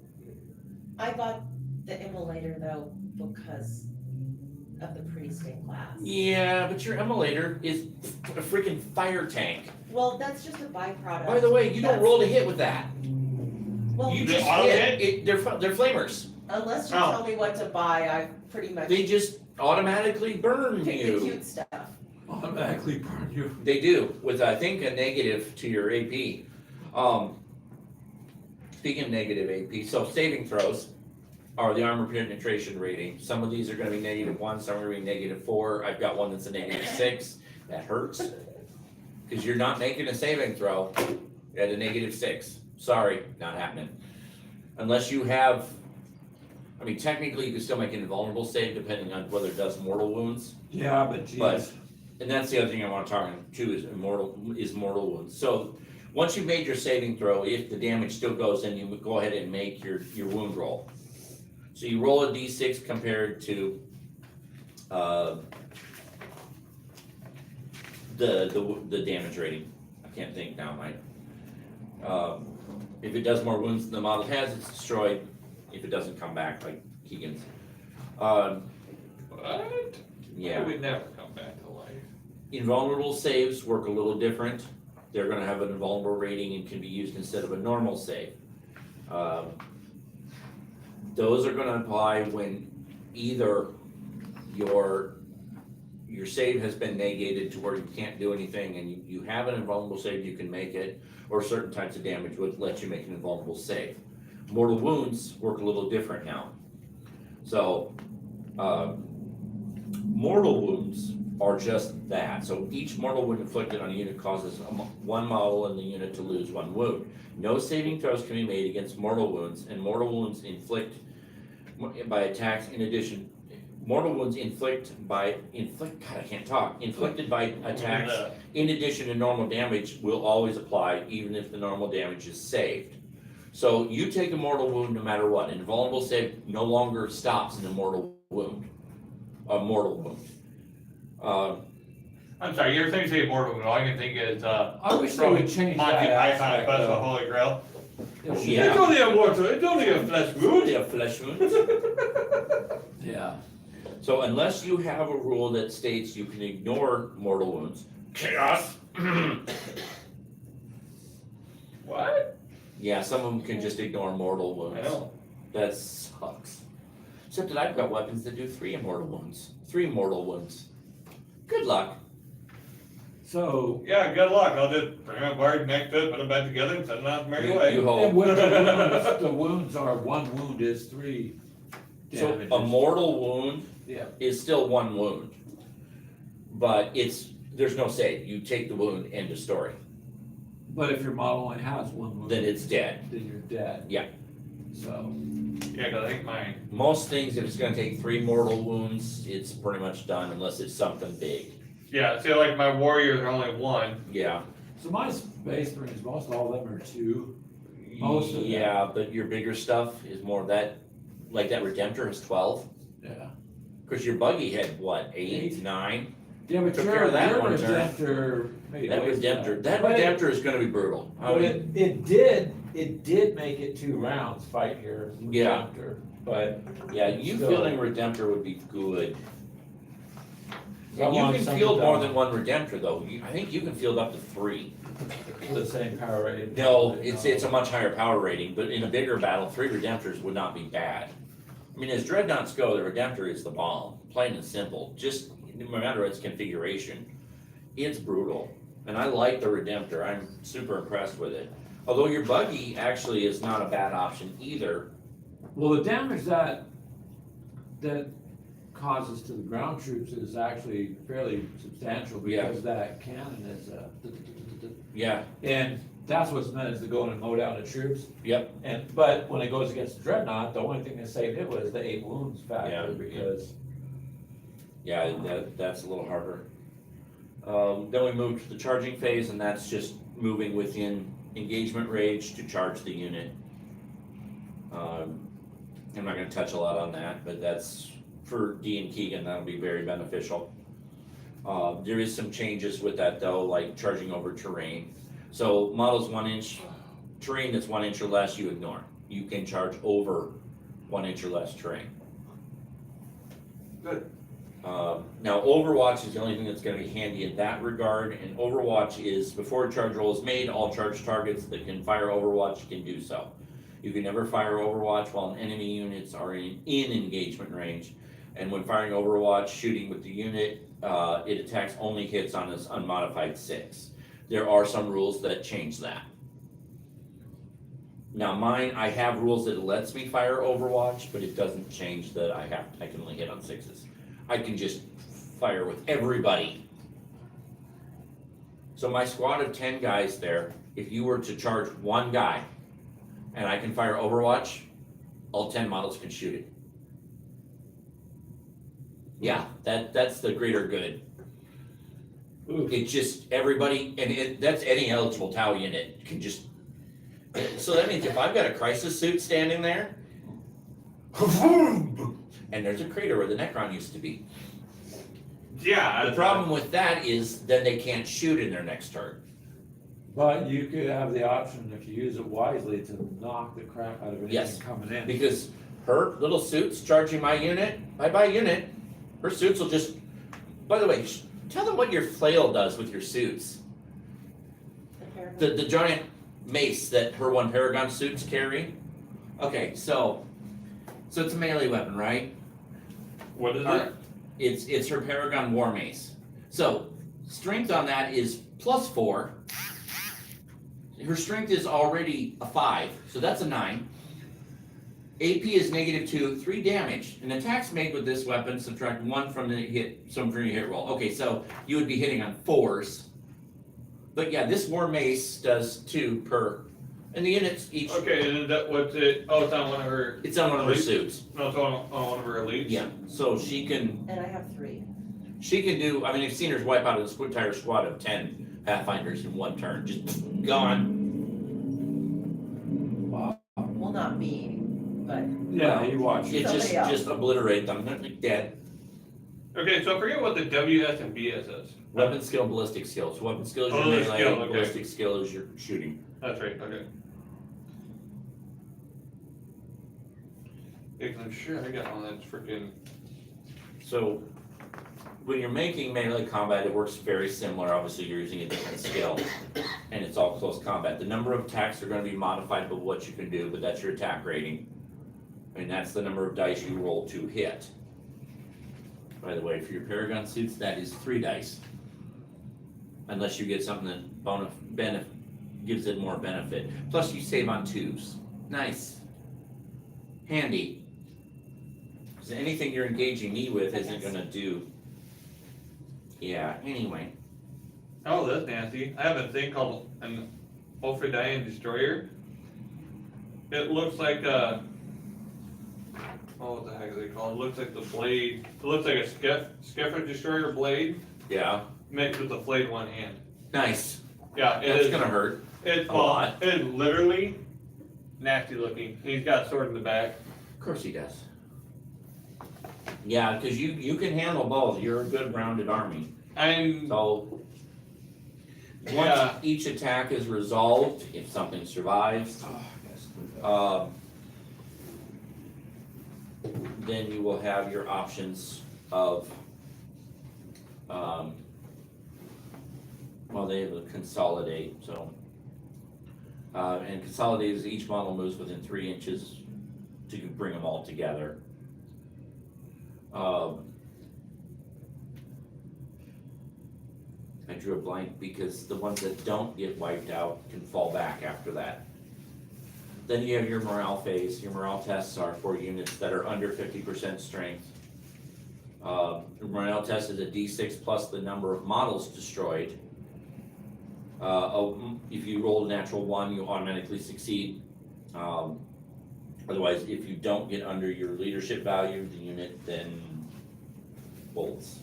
I got the immolator though because of the priest in class. Yeah, but your emulator is a freaking fire tank. Well, that's just a byproduct. By the way, you don't That's- roll to hit with that. Well, You They just auto hit, they're flamers. unless you Oh. tell me what to buy, I pretty much They just automatically burn pick the you. cute stuff. Automatically burn you. They do, with I think a negative to your AP. Speaking of negative AP, so saving throws are the armor penetration rating. Some of these are gonna be -1, some are gonna be -4. I've got one that's a -6. That hurts. Cause you're not making a saving throw at a -6. Sorry, not happening. Unless you have, I mean, technically you can still make an invulnerable save depending on whether it does mortal wounds. Yeah, but geez. But- And that's the other thing I wanna talk on too, is mortal wounds. So, once you've made your saving throw, if the damage still goes, then you would go ahead and make your wound roll. So you roll a d6 compared to, the damage rating. I can't think now, Mike. If it does more wounds than the model has, it's destroyed. If it doesn't come back, like Keegan's. what? Yeah. It would never come back to life. Invulnerable saves work a little different. They're gonna have an invulnerable rating and can be used instead of a normal save. Those are gonna apply when either your save has been negated to where you can't do anything and you have an invulnerable save, you can make it, or certain types of damage would let you make an invulnerable save. Mortal wounds work a little different now. So, mortal wounds are just that. So each mortal wound inflicted on a unit causes one model in the unit to lose 1 wound. No saving throws can be made against mortal wounds, and mortal wounds inflict by attacks in addition. Mortal wounds inflicted by attacks in addition to normal damage will always apply even if the normal damage is saved. So you take a mortal wound no matter what. An invulnerable save no longer stops an immortal wound. A mortal wound. I'm sorry, every time you say immortal wound, all I can think is, I wish they would change Monty that Python, aspect, Quest of the though. Holy Grail. Yeah. It's only a mortal, it's only a flesh wound. They have flesh wounds. Yeah. So unless you have a rule that states you can ignore mortal wounds, chaos. What? Yeah, some of them can just ignore mortal wounds. I know. That sucks. Except that I've got weapons that do 3 mortal wounds. Good luck. So, Yeah, good luck, I'll just bring my bard next to it, put them back together and send them out to merry You way. hope. and with the wounds are, one wound is 3 So damages. a mortal wound Yeah, is still 1 wound. But there's no save. You take the wound, end of story. but if your model only has 1 wound. Then it's dead. Then you're dead. Yeah. So, Yeah, cause I think mine, Most things, if it's gonna take 3 mortal wounds, it's pretty much done unless it's something big. yeah, see, like my warriors are only 1. Yeah. so my space marines, most all of them are 2. Most of them. Yeah, but your bigger stuff is more of that, like that Redemptor is 12. Yeah. Cause your buggy had what, 8, 8? 9? Yeah, but Took your care of that one turn. Redemptor made That waste of Redemptor But is gonna be brutal. I But mean, it did make it 2 rounds fight your Yeah. Redemptor, but yeah, you Still. fielding Redemptor would be good. I And you want can some field of more them. than 1 Redemptor though. I think you can field up to 3. the same power rating. No, it's a much higher power rating, but in a bigger battle, 3 Redemptors would not be bad. I mean, as Dreadnoughts go, the Redemptor is the bomb, plain and simple, just no matter its configuration. It's brutal, and I like the Redemptor, I'm super impressed with it. Although your buggy actually is not a bad option either. Well, the damage that causes to the ground troops is actually fairly substantial Yeah. because that cannon is Yeah, and that's what's meant is to go in and mow down the troops. yep, But when it goes against the Dreadnought, the only thing that saved it was the 8 wounds Yeah, factor because yeah, that's a little harder. Then we move to the charging phase, and that's just moving within engagement range to charge the unit. I'm not gonna touch a lot on that, but that's, for Dee and Keegan, that'll be very beneficial. There is some changes with that though, like charging over terrain. So models 1 inch, terrain that's 1 inch or less, you ignore. You can charge over 1 inch or less terrain. Good. Now Overwatch is the only thing that's gonna be handy in that regard, and Overwatch is, before a charge roll is made, all charged targets that can fire Overwatch can do so. You can never fire Overwatch while enemy units are in engagement range, and when firing Overwatch, shooting with the unit, it attacks only hits on this unmodified 6. There are some rules that change that. Now mine, I have rules that it lets me fire Overwatch, but it doesn't change that I can only hit on 6s. I can just fire with everybody. So my squad of 10 guys there, if you were to charge 1 guy, and I can fire Overwatch, all 10 models can shoot it. Yeah, that's the greater good. It's just everybody, and that's any eligible Tau unit can just, so that means if I've got a crisis suit standing there, and there's a crater where the Necron used to be. Yeah. The problem with that is then they can't shoot in their next turn. but you could have the option if you use it wisely to knock the crap out of anything Yes. coming in. Because her little suit's charging my unit, my unit, her suits will just, by the way, tell them what your flail does with your suits. The giant mace that her 1 Paragon suits carry. Okay, so it's a melee weapon, right? What is Uh, it? It's her Paragon War Mace. So, strength on that is +4. Her strength is already a 5, so that's a 9. AP is -2, 3 damage. And attacks made with this weapon subtract 1 from your hit roll. Okay, so you would be hitting on 4s. But yeah, this War Mace does 2 per, and the units each, Okay, and then that, what's it, oh, it's on one of her, it's on one of her Elite? suits. no, it's on one of her elites? Yeah, so she can And I have 3. do, I mean, I've seen her wipe out an entire squad of 10 Pathfinders in 1 turn, just gone. Wow. Well, not me, but Yeah, you watch. It Somebody else. just obliterate them, they're dead. Okay, so I forget what the WS and BS is. Weapon skill, ballistic skill. So weapon skill is your Oh, the melee, skill, okay. ballistic skill is your shooting. That's right, okay. Yeah, 'cause I'm sure I got one that's freaking. So when you're making melee combat, it works very similar. Obviously, you're using a different skill, and it's all close combat. The number of attacks are going to be modified by what you can do, but that's your attack rating. And that's the number of dice you roll to hit. By the way, for your Paragon suits, that is 3 dice. Unless you get something that gives it more benefit. Plus, you save on 2s. Nice. Handy. Because anything you're engaging me with isn't going to do. Yeah, anyway. Oh, that's nasty. I have a thing called an Ophedian Destroyer. It looks like a. Oh, what the heck is it called? It looks like the blade. It looks like a Skeffer Destroyer blade Yeah. mixed with a flayed one hand. Nice. Yeah, it That's is. going to hurt. It's a lot. It is literally nasty looking. He's got a sword in the back. Of course he does. Yeah, because you can handle both. You're a good rounded army. And So once Yeah. each attack is resolved, if something survives, then you will have your options of, well, they will consolidate, so. And consolidate is each model moves within 3 inches to bring them all together. I drew a blank because the ones that don't get wiped out can fall back after that. Then you have your morale phase. Your morale tests are for units that are under 50% strength. The morale test is a D6 plus the number of models destroyed. If you roll a natural 1, you automatically succeed. Otherwise, if you don't get under your leadership value, the unit then bolts.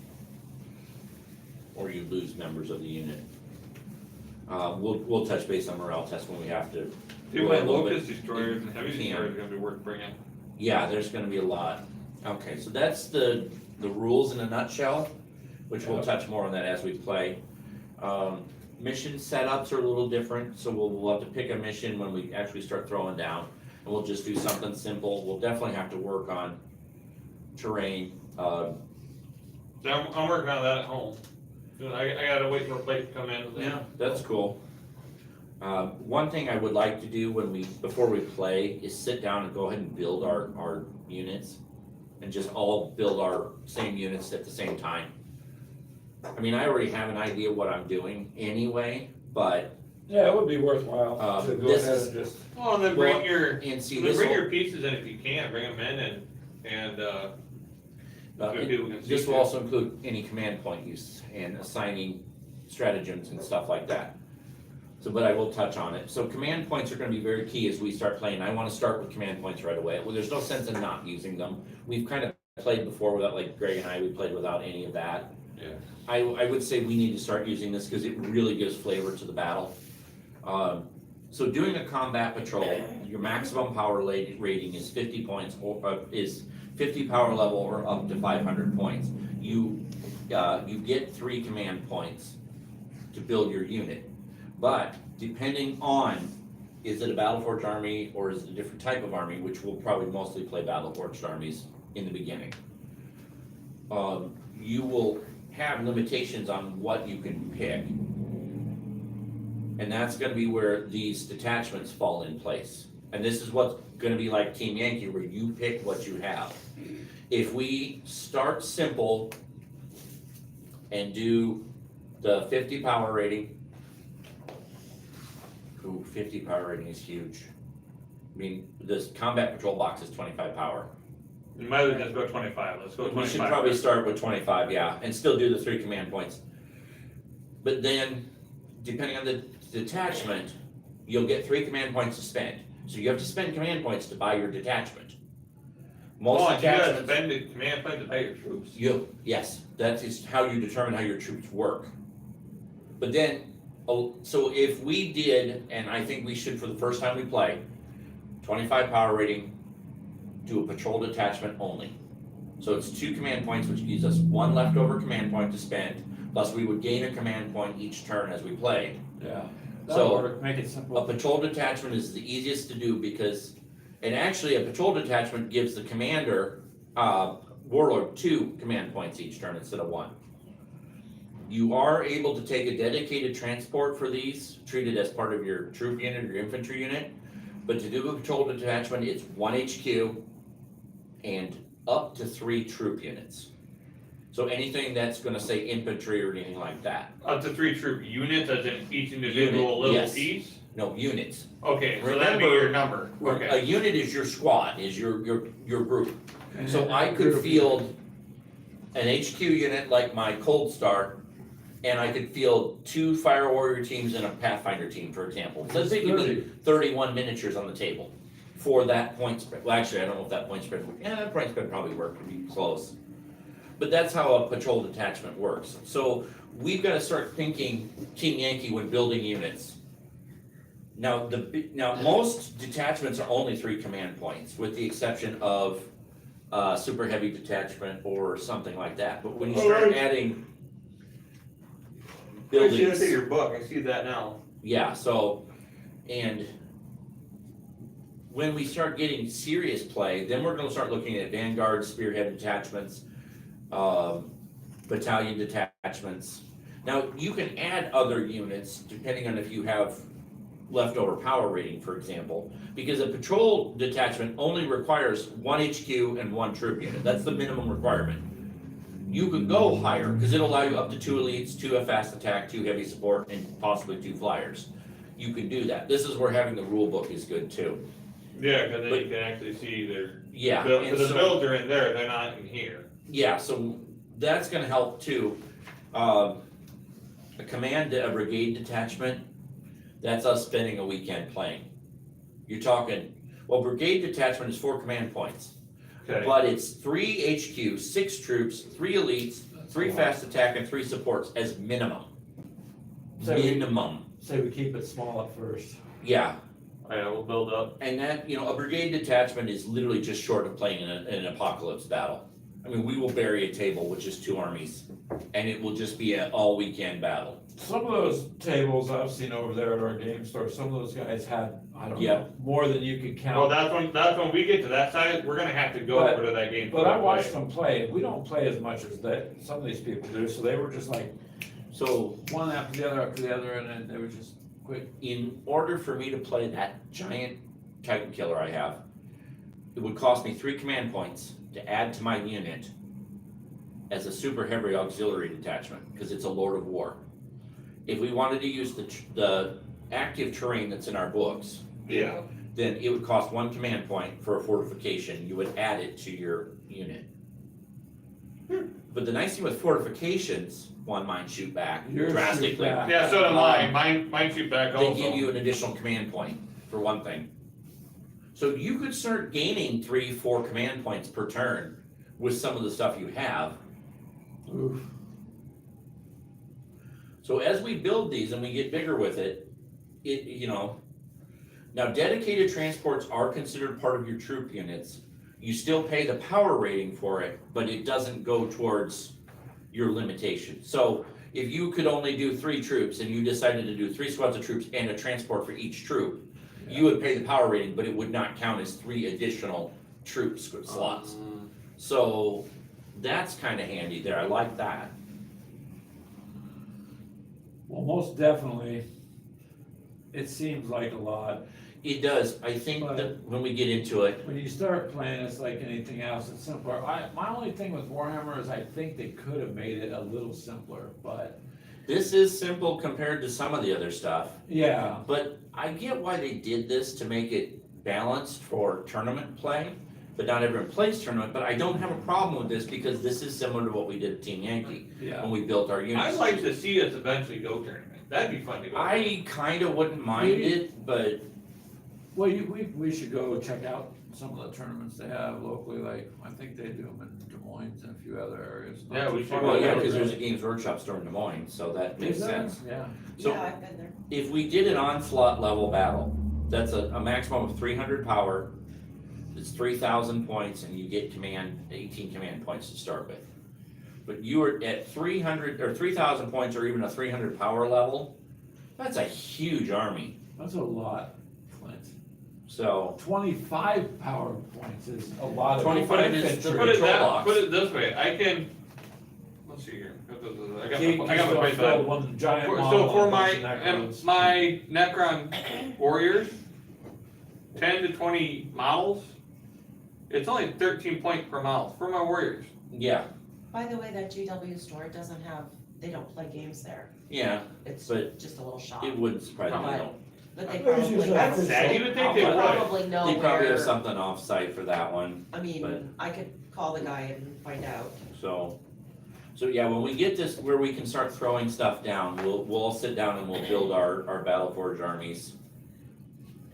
Or you lose members of the unit. We'll touch base on morale test when we have to. Dude, go my a little Locust bit Destroyers and Heavy in Destroyers are camp. gonna be worth bringing. Yeah, there's gonna be a lot. Okay, so that's the rules in a nutshell, which we'll touch more on that as we play. Mission setups are a little different, so we'll have to pick a mission when we actually start throwing down. And we'll just do something simple. We'll definitely have to work on terrain. So I'm working on that at home. I gotta wait for a plate to come in. Yeah, that's cool. One thing I would like to do before we play is sit down and go ahead and build our units and just all build our same units at the same time. I mean, I already have an idea what I'm doing anyway, but Yeah, it would be worthwhile to go this ahead is- and just, Well, and then Well, bring your, and see then this bring will, your pieces in if you can, bring them in and so people can see. this will too. also include any command point use and assigning stratagems and stuff like that. So, but I will touch on it. So command points are gonna be very key as we start playing. I wanna start with command points right away. Well, there's no sense in not using them. We've kind of played before without, like Greg and I, we played without any of that. Yeah. I would say we need to start using this because it really gives flavor to the battle. So doing a combat patrol, your maximum power rating is 50 points, or is 50 power level or up to 500 points. You get 3 command points to build your unit, but depending on, is it a Battleforged army or is it a different type of army, which we'll probably mostly play Battleforged armies in the beginning. You will have limitations on what you can pick. And that's gonna be where these detachments fall in place. And this is what's gonna be like Team Yankee, where you pick what you have. If we start simple and do the 50 power rating, 50 power rating is huge. I mean, this combat patrol box is 25 power. You might as well just go 25, let's go 25. We should probably start with 25, yeah, and still do the 3 command points. But then, depending on the detachment, you'll get 3 command points to spend. So you have to spend command points to buy your detachment. Most Oh, you gotta detachments, spend the command point to pay your troops. yes, that is how you determine how your troops work. But then, so if we did, and I think we should for the first time we play, 25 power rating, do a patrol detachment only. So it's 2 command points, which gives us 1 leftover command point to spend, plus we would gain a command point each turn as we played. Yeah. So- That'll work, make it A simple. patrol detachment is the easiest to do because, and actually a patrol detachment gives the commander, warlord 2 command points each turn instead of 1. You are able to take a dedicated transport for these, treat it as part of your troop unit or your infantry unit. But to do a patrol detachment, it's 1 HQ and up to 3 troop units. So anything that's gonna say infantry or anything like that. Up to 3 troop units, as in each individual Unit, little yes. piece? No, units. Okay, so that'd be your number, A okay. unit is your squad, is your group. And So then I a could group- field an HQ unit like my Cold Star, and I could field 2 Fire Warrior teams and a Pathfinder team, for example. So let's say give me 31 miniatures on the table for that point spread. Well, actually, I don't know if that point spread would, that point spread probably worked, would be close. But that's how a patrol detachment works. So we've gotta start thinking Team Yankee when building units. Now, most detachments are only 3 command points, with the exception of super heavy detachment or something like that. But when you start adding I see that in buildings, your book, I see that now. yeah, so, and when we start getting serious play, then we're gonna start looking at vanguard, spearhead detachments, battalion detachments. Now, you can add other units depending on if you have leftover power rating, for example, because a patrol detachment only requires 1 HQ and 1 troop unit. That's the minimum requirement. You could go higher, because it'll allow you up to 2 elites, 2 fast attack, 2 heavy support, and possibly 2 flyers. You can do that. This is where having the rule book is good too. Yeah, cause then But- you can actually see their, Yeah, the and so- builds are in there, they're not in here. Yeah, so that's gonna help too. A brigade detachment, that's us spending a weekend playing. You're talking, well, brigade detachment is 4 command points, Okay, but it's 3 HQ, 6 troops, 3 elites, 3 fast attack, and 3 supports as minimum. So we- Minimum, Say we keep it small at first. yeah. alright, we'll build up. And that, a brigade detachment is literally just short of playing in an apocalypse battle. I mean, we will bury a table with just 2 armies, and it will just be an all weekend battle. Some of those tables I've seen over there at our game store, some of those guys had, I don't Yeah. know, more than you could Well, count. that's when we get to that side, we're gonna have to go But- over to that game. But I watched them play, we don't play as much as that, some of these people do, so they were just like, So one after the other, and then they would just quit. in order for me to play that giant Titan killer I have, it would cost me 3 command points to add to my unit as a super heavy auxiliary detachment, because it's a Lord of War. If we wanted to use the active terrain that's in our books, Yeah, then it would cost 1 command point for a fortification. You would add it to your unit. But the nice thing with fortifications, one might shoot back Yours shoot drastically. back. yeah, so do mine shoot back They also. give you an additional command point, for one thing. So you could start gaining 3-4 command points per turn with some of the stuff you have. Oof. So as we build these and we get bigger with it, now dedicated transports are considered part of your troop units. You still pay the power rating for it, but it doesn't go towards your limitation. So if you could only do 3 troops and you decided to do 3 squads of troops and a transport for each troop, you would pay the power rating, but it would not count as 3 additional troop slots. So that's kind of handy there. I like that. Well, most definitely, it seems like a lot. It does. I think that when we get into it, When you start playing, it's like anything else, it's simpler. My only thing with Warhammer is I think they could have made it a little simpler, but this is simple compared to some of the other stuff. yeah. But I get why they did this to make it balanced for tournament play, but not everyone plays tournament. But I don't have a problem with this because this is similar to what we did at Team Yankee Yeah. when we built our units. I'd like to see us eventually go tournament, that'd be fun to go. I kind of wouldn't mind it, but Well, we should go check out some of the tournaments they have locally, like, I think they do them in Des Moines and a few other areas. Not Yeah, too we should far go well, away, yeah, because there's a really. Games Workshop store in Des Moines, so that makes Is there? sense. Yeah. So Yeah, I've been there. if we did an onslaught level battle, that's a maximum of 300 power. it's 3,000 points and you get 18 command points to start with. But you are at 300 or 3,000 points or even a 300 power level, that's a huge army. That's a lot, Clint. So 25 power points is a lot of 25 is infantry. the Put it control that, box. put it this way, I can, let's see here. I got He my just place built back. one giant So model for of my, those Necrons. my Necron warriors, 10 to 20 models, it's only 13 points per model for my warriors. yeah, By the way, that GW store doesn't have, they don't play games there. yeah, It's But just a little shop. it wouldn't surprise me. Right. though. But they There's probably usually have, a Sad, you would think they they would. probably know They probably have where, something off-site for that one. I mean, but- I could call the guy and find out. So yeah, when we get this where we can start throwing stuff down, we'll all sit down and we'll build our Battleforge armies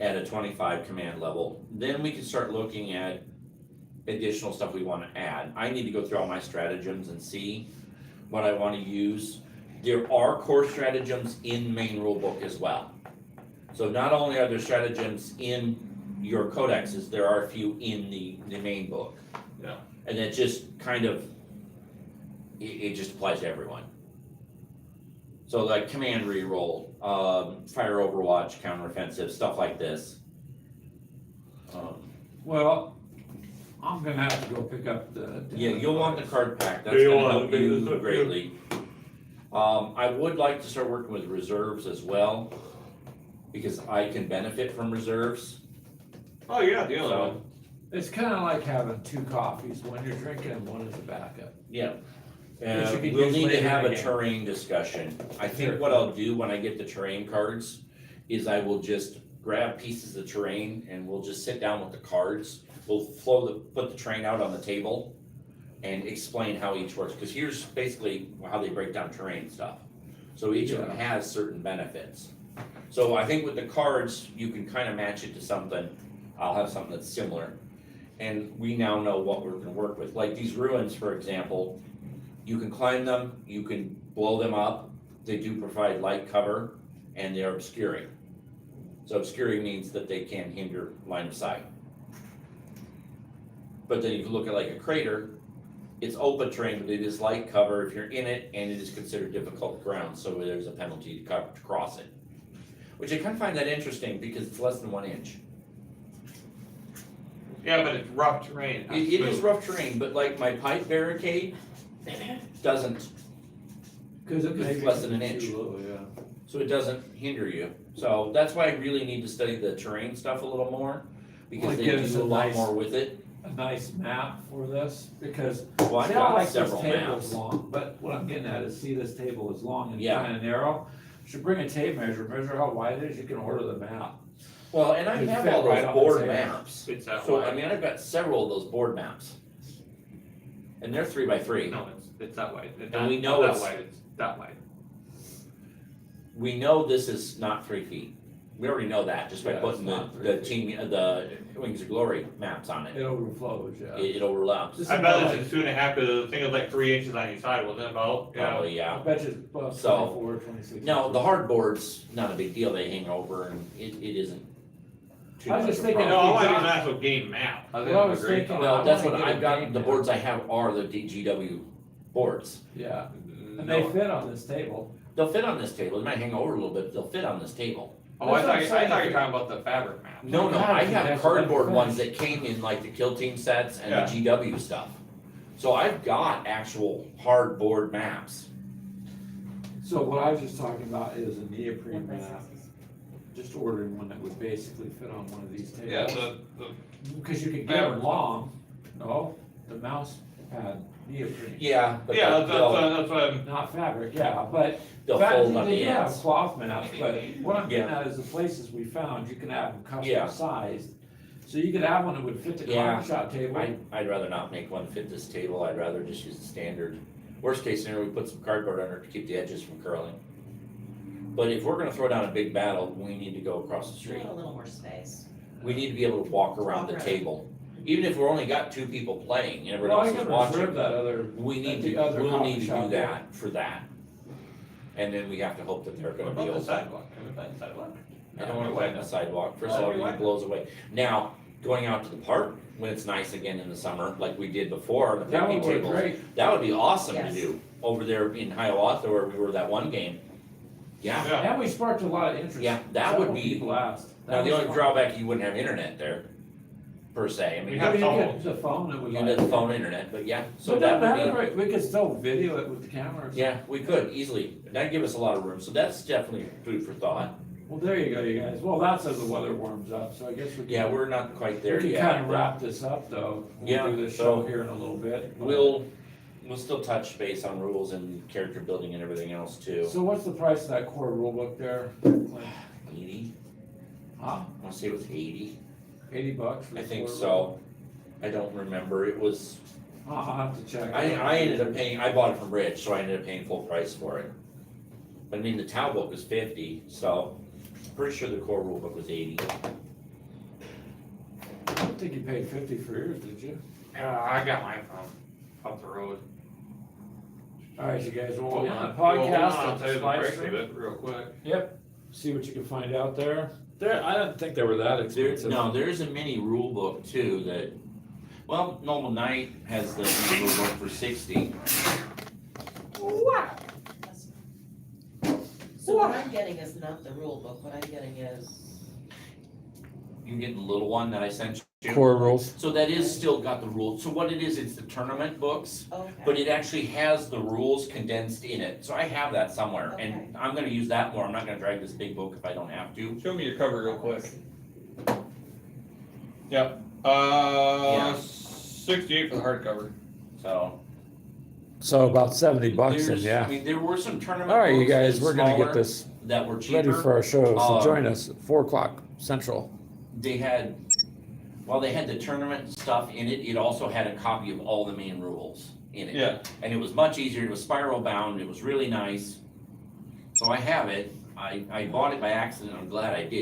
at a 25 command level. Then we can start looking at additional stuff we wanna add. I need to go through all my stratagems and see what I wanna use. There are core stratagems in main rulebook as well. So not only are there stratagems in your codexes, there are a few in the main book. Yeah. And it just kind of, it just applies to everyone. So like command reroll, fire overwatch, counteroffensive, stuff like this. Well, I'm gonna have to go pick up the. Yeah, you'll want the card pack, that's Yeah, you'll gonna want help to pick you this up, greatly. I would like to start working with reserves as well, because I can benefit from reserves, Oh, yeah, the other so, one. It's kinda like having two coffees, one you're drinking and one is a backup. yeah. Which you could We'll use need to later in have the a game. terrain discussion. I think Sure. what I'll do when I get the terrain cards is I will just grab pieces of terrain and we'll just sit down with the cards. We'll put the terrain out on the table and explain how each works, cause here's basically how they break down terrain stuff. So each of them has certain benefits. So I think with the cards, you can kinda match it to something. I'll have something that's similar. And we now know what we're gonna work with, like these ruins, for example. You can climb them, you can blow them up, they do provide light cover, and they're obscuring. So obscuring means that they can hinder line of sight. But then if you look at like a crater, it's open terrain, but it is light cover if you're in it, and it is considered difficult ground, so there's a penalty to cross it. Which I kinda find that interesting, because it's less than 1 inch. Yeah, but it's rough terrain. not It is smooth. rough terrain, but like my pipe barricade doesn't, Cause it It's may less than be an inch. too low, yeah. so it doesn't hinder you. So that's why I really need to study the terrain stuff a little more, because Well, they give us do a a lot nice- more with it. A nice map for this, because Well, I've see how got like this several table is maps. long, but what I'm getting at is, see this table is long and Yeah. kinda narrow? Should bring a tape measure, measure how wide it is, you can order the map. Well, and I It'd have fit all right those on the board table. maps. It's that So, wide. I mean, I've got several of those board maps. And they're 3x3. No, it's that wide. It's And not- we know not it's- that wide, it's that wide. We know this is not 3 feet. We already know that, just by Yeah, putting it's not the 3 team, the Wings of Glory maps on it. It overflows, yeah. It overlaps. This I is bet about it's 2.5, cause the thing is like 3 inches on each side, wasn't it about? Oh, I yeah. bet you it's about So- 24, 26. No, the inches. hardboard's not a big deal. They hang over and it isn't too I was much just of a thinking, No, problem. I want to got- use an actual game map. Well, I was Great thinking- thought. Well, that's what I wanna I've get a got, game the map. boards I have are the GW boards. Yeah, and No. they fit on this table. They'll fit on this table, they might hang over a little bit, but they'll fit on this table. Oh, I That's what I'm thought you saying. were talking about the fabric map. No, God, I that's have what I'm cardboard ones saying. that came in like the Kill Team sets and Yeah. the GW stuff. So I've got actual hardboard maps. So what I was just talking about is a neoprene map, just ordering one that would basically fit on one of these Yeah, tables. the, Because you could get them long, no, the mouse pad neoprene, Yeah, but yeah, they'll, that's what I'm, not fabric, yeah, but. they'll fact, fold on they the do have ends. cloth maps, but what I'm getting Yeah. at is the places we found, you can have them Yeah. custom sized. So you could have one that would fit the Yeah. coffee shop table. I'd rather not make one fit this table, I'd rather just use the standard. Worst case scenario, we put some cardboard under it to keep the edges from curling. But if we're gonna throw down a big battle, we need to go across the You street. want a little more space. We need to be able to walk around the Walk around. table. Even if we're only got 2 people playing, and Well, everyone I else is can watching, reserve that other, we need the to, other we'll coffee need to do shop. that for that. And then we have to hope that they're what gonna be about the open. sidewalk? Can we find the sidewalk? I don't wanna widen the sidewalk, first of Why all, do we it like blows away. Now, going out to the park when it's nice again in the summer, like we did before, the That would picnic work tables. great. That would be awesome to Yes. do over there in Hiawatha where we were that one game. Yeah, Yeah. And we sparked a lot of interest. Yeah, that would Several be- people asked. now That the was only fun. drawback, you wouldn't have internet there, per se, I We mean, have You could phones. get the phone, it would you like. did the phone internet, but yeah, so So that that would be. matter, we could still video it with the cameras. Yeah, we could easily, that'd give us a lot of room, so that's definitely food for thought. Well, there you go, you guys. Well, that's as the weather warms up, so I guess we can. Yeah, we're not quite there We can yet. kind of but wrap this up though. Yeah, We'll do this so show here in a little bit. We'll still touch base on rules and character building and everything else too. So what's the price of that core rule book there? Clint? 80, Huh? I wanna say it was 80, $80 for the I think core so. I don't remember, it was, rule? I'll have to check. I ended up paying, I bought it from Rich, so I ended up paying full price for it. But I mean, the town book was 50, so pretty sure the core rule book was 80. I don't think you paid 50 for yours, did you? I got mine from up the road. All right, you guys, well, Hold on on. the Hold podcast, on, I'll on tell you the the live price of stream. it real quick. Yep, see what you can find out there. I didn't think they were that expensive. No, there's a mini rule book too that, well, Noble Knight has the mini rule book for 60. So what I'm getting is not the rule book, what I'm getting is, You can get the little one that I sent you. Core rules. So that is still got the rules, so what it is, it's the tournament books, okay. but it actually has the rules condensed in it, so I have that somewhere, Okay. and I'm gonna use that more, I'm not gonna drag this big book if I don't have to. Show me your cover real quick. Yep. Yeah. 68 for the hardcover. So. So about $70 then, there's- I yeah. mean, there were some tournament All right, you books guys, that we're gonna smaller get this that were ready cheaper. for our show, so Um, join us at 4 o'clock Central. They had, while they had the tournament stuff in it, it also had a copy of all the main rules in it. Yeah. And it was much easier, it was spiral bound, it was really nice. So I have it, I bought it by accident, I'm glad I did.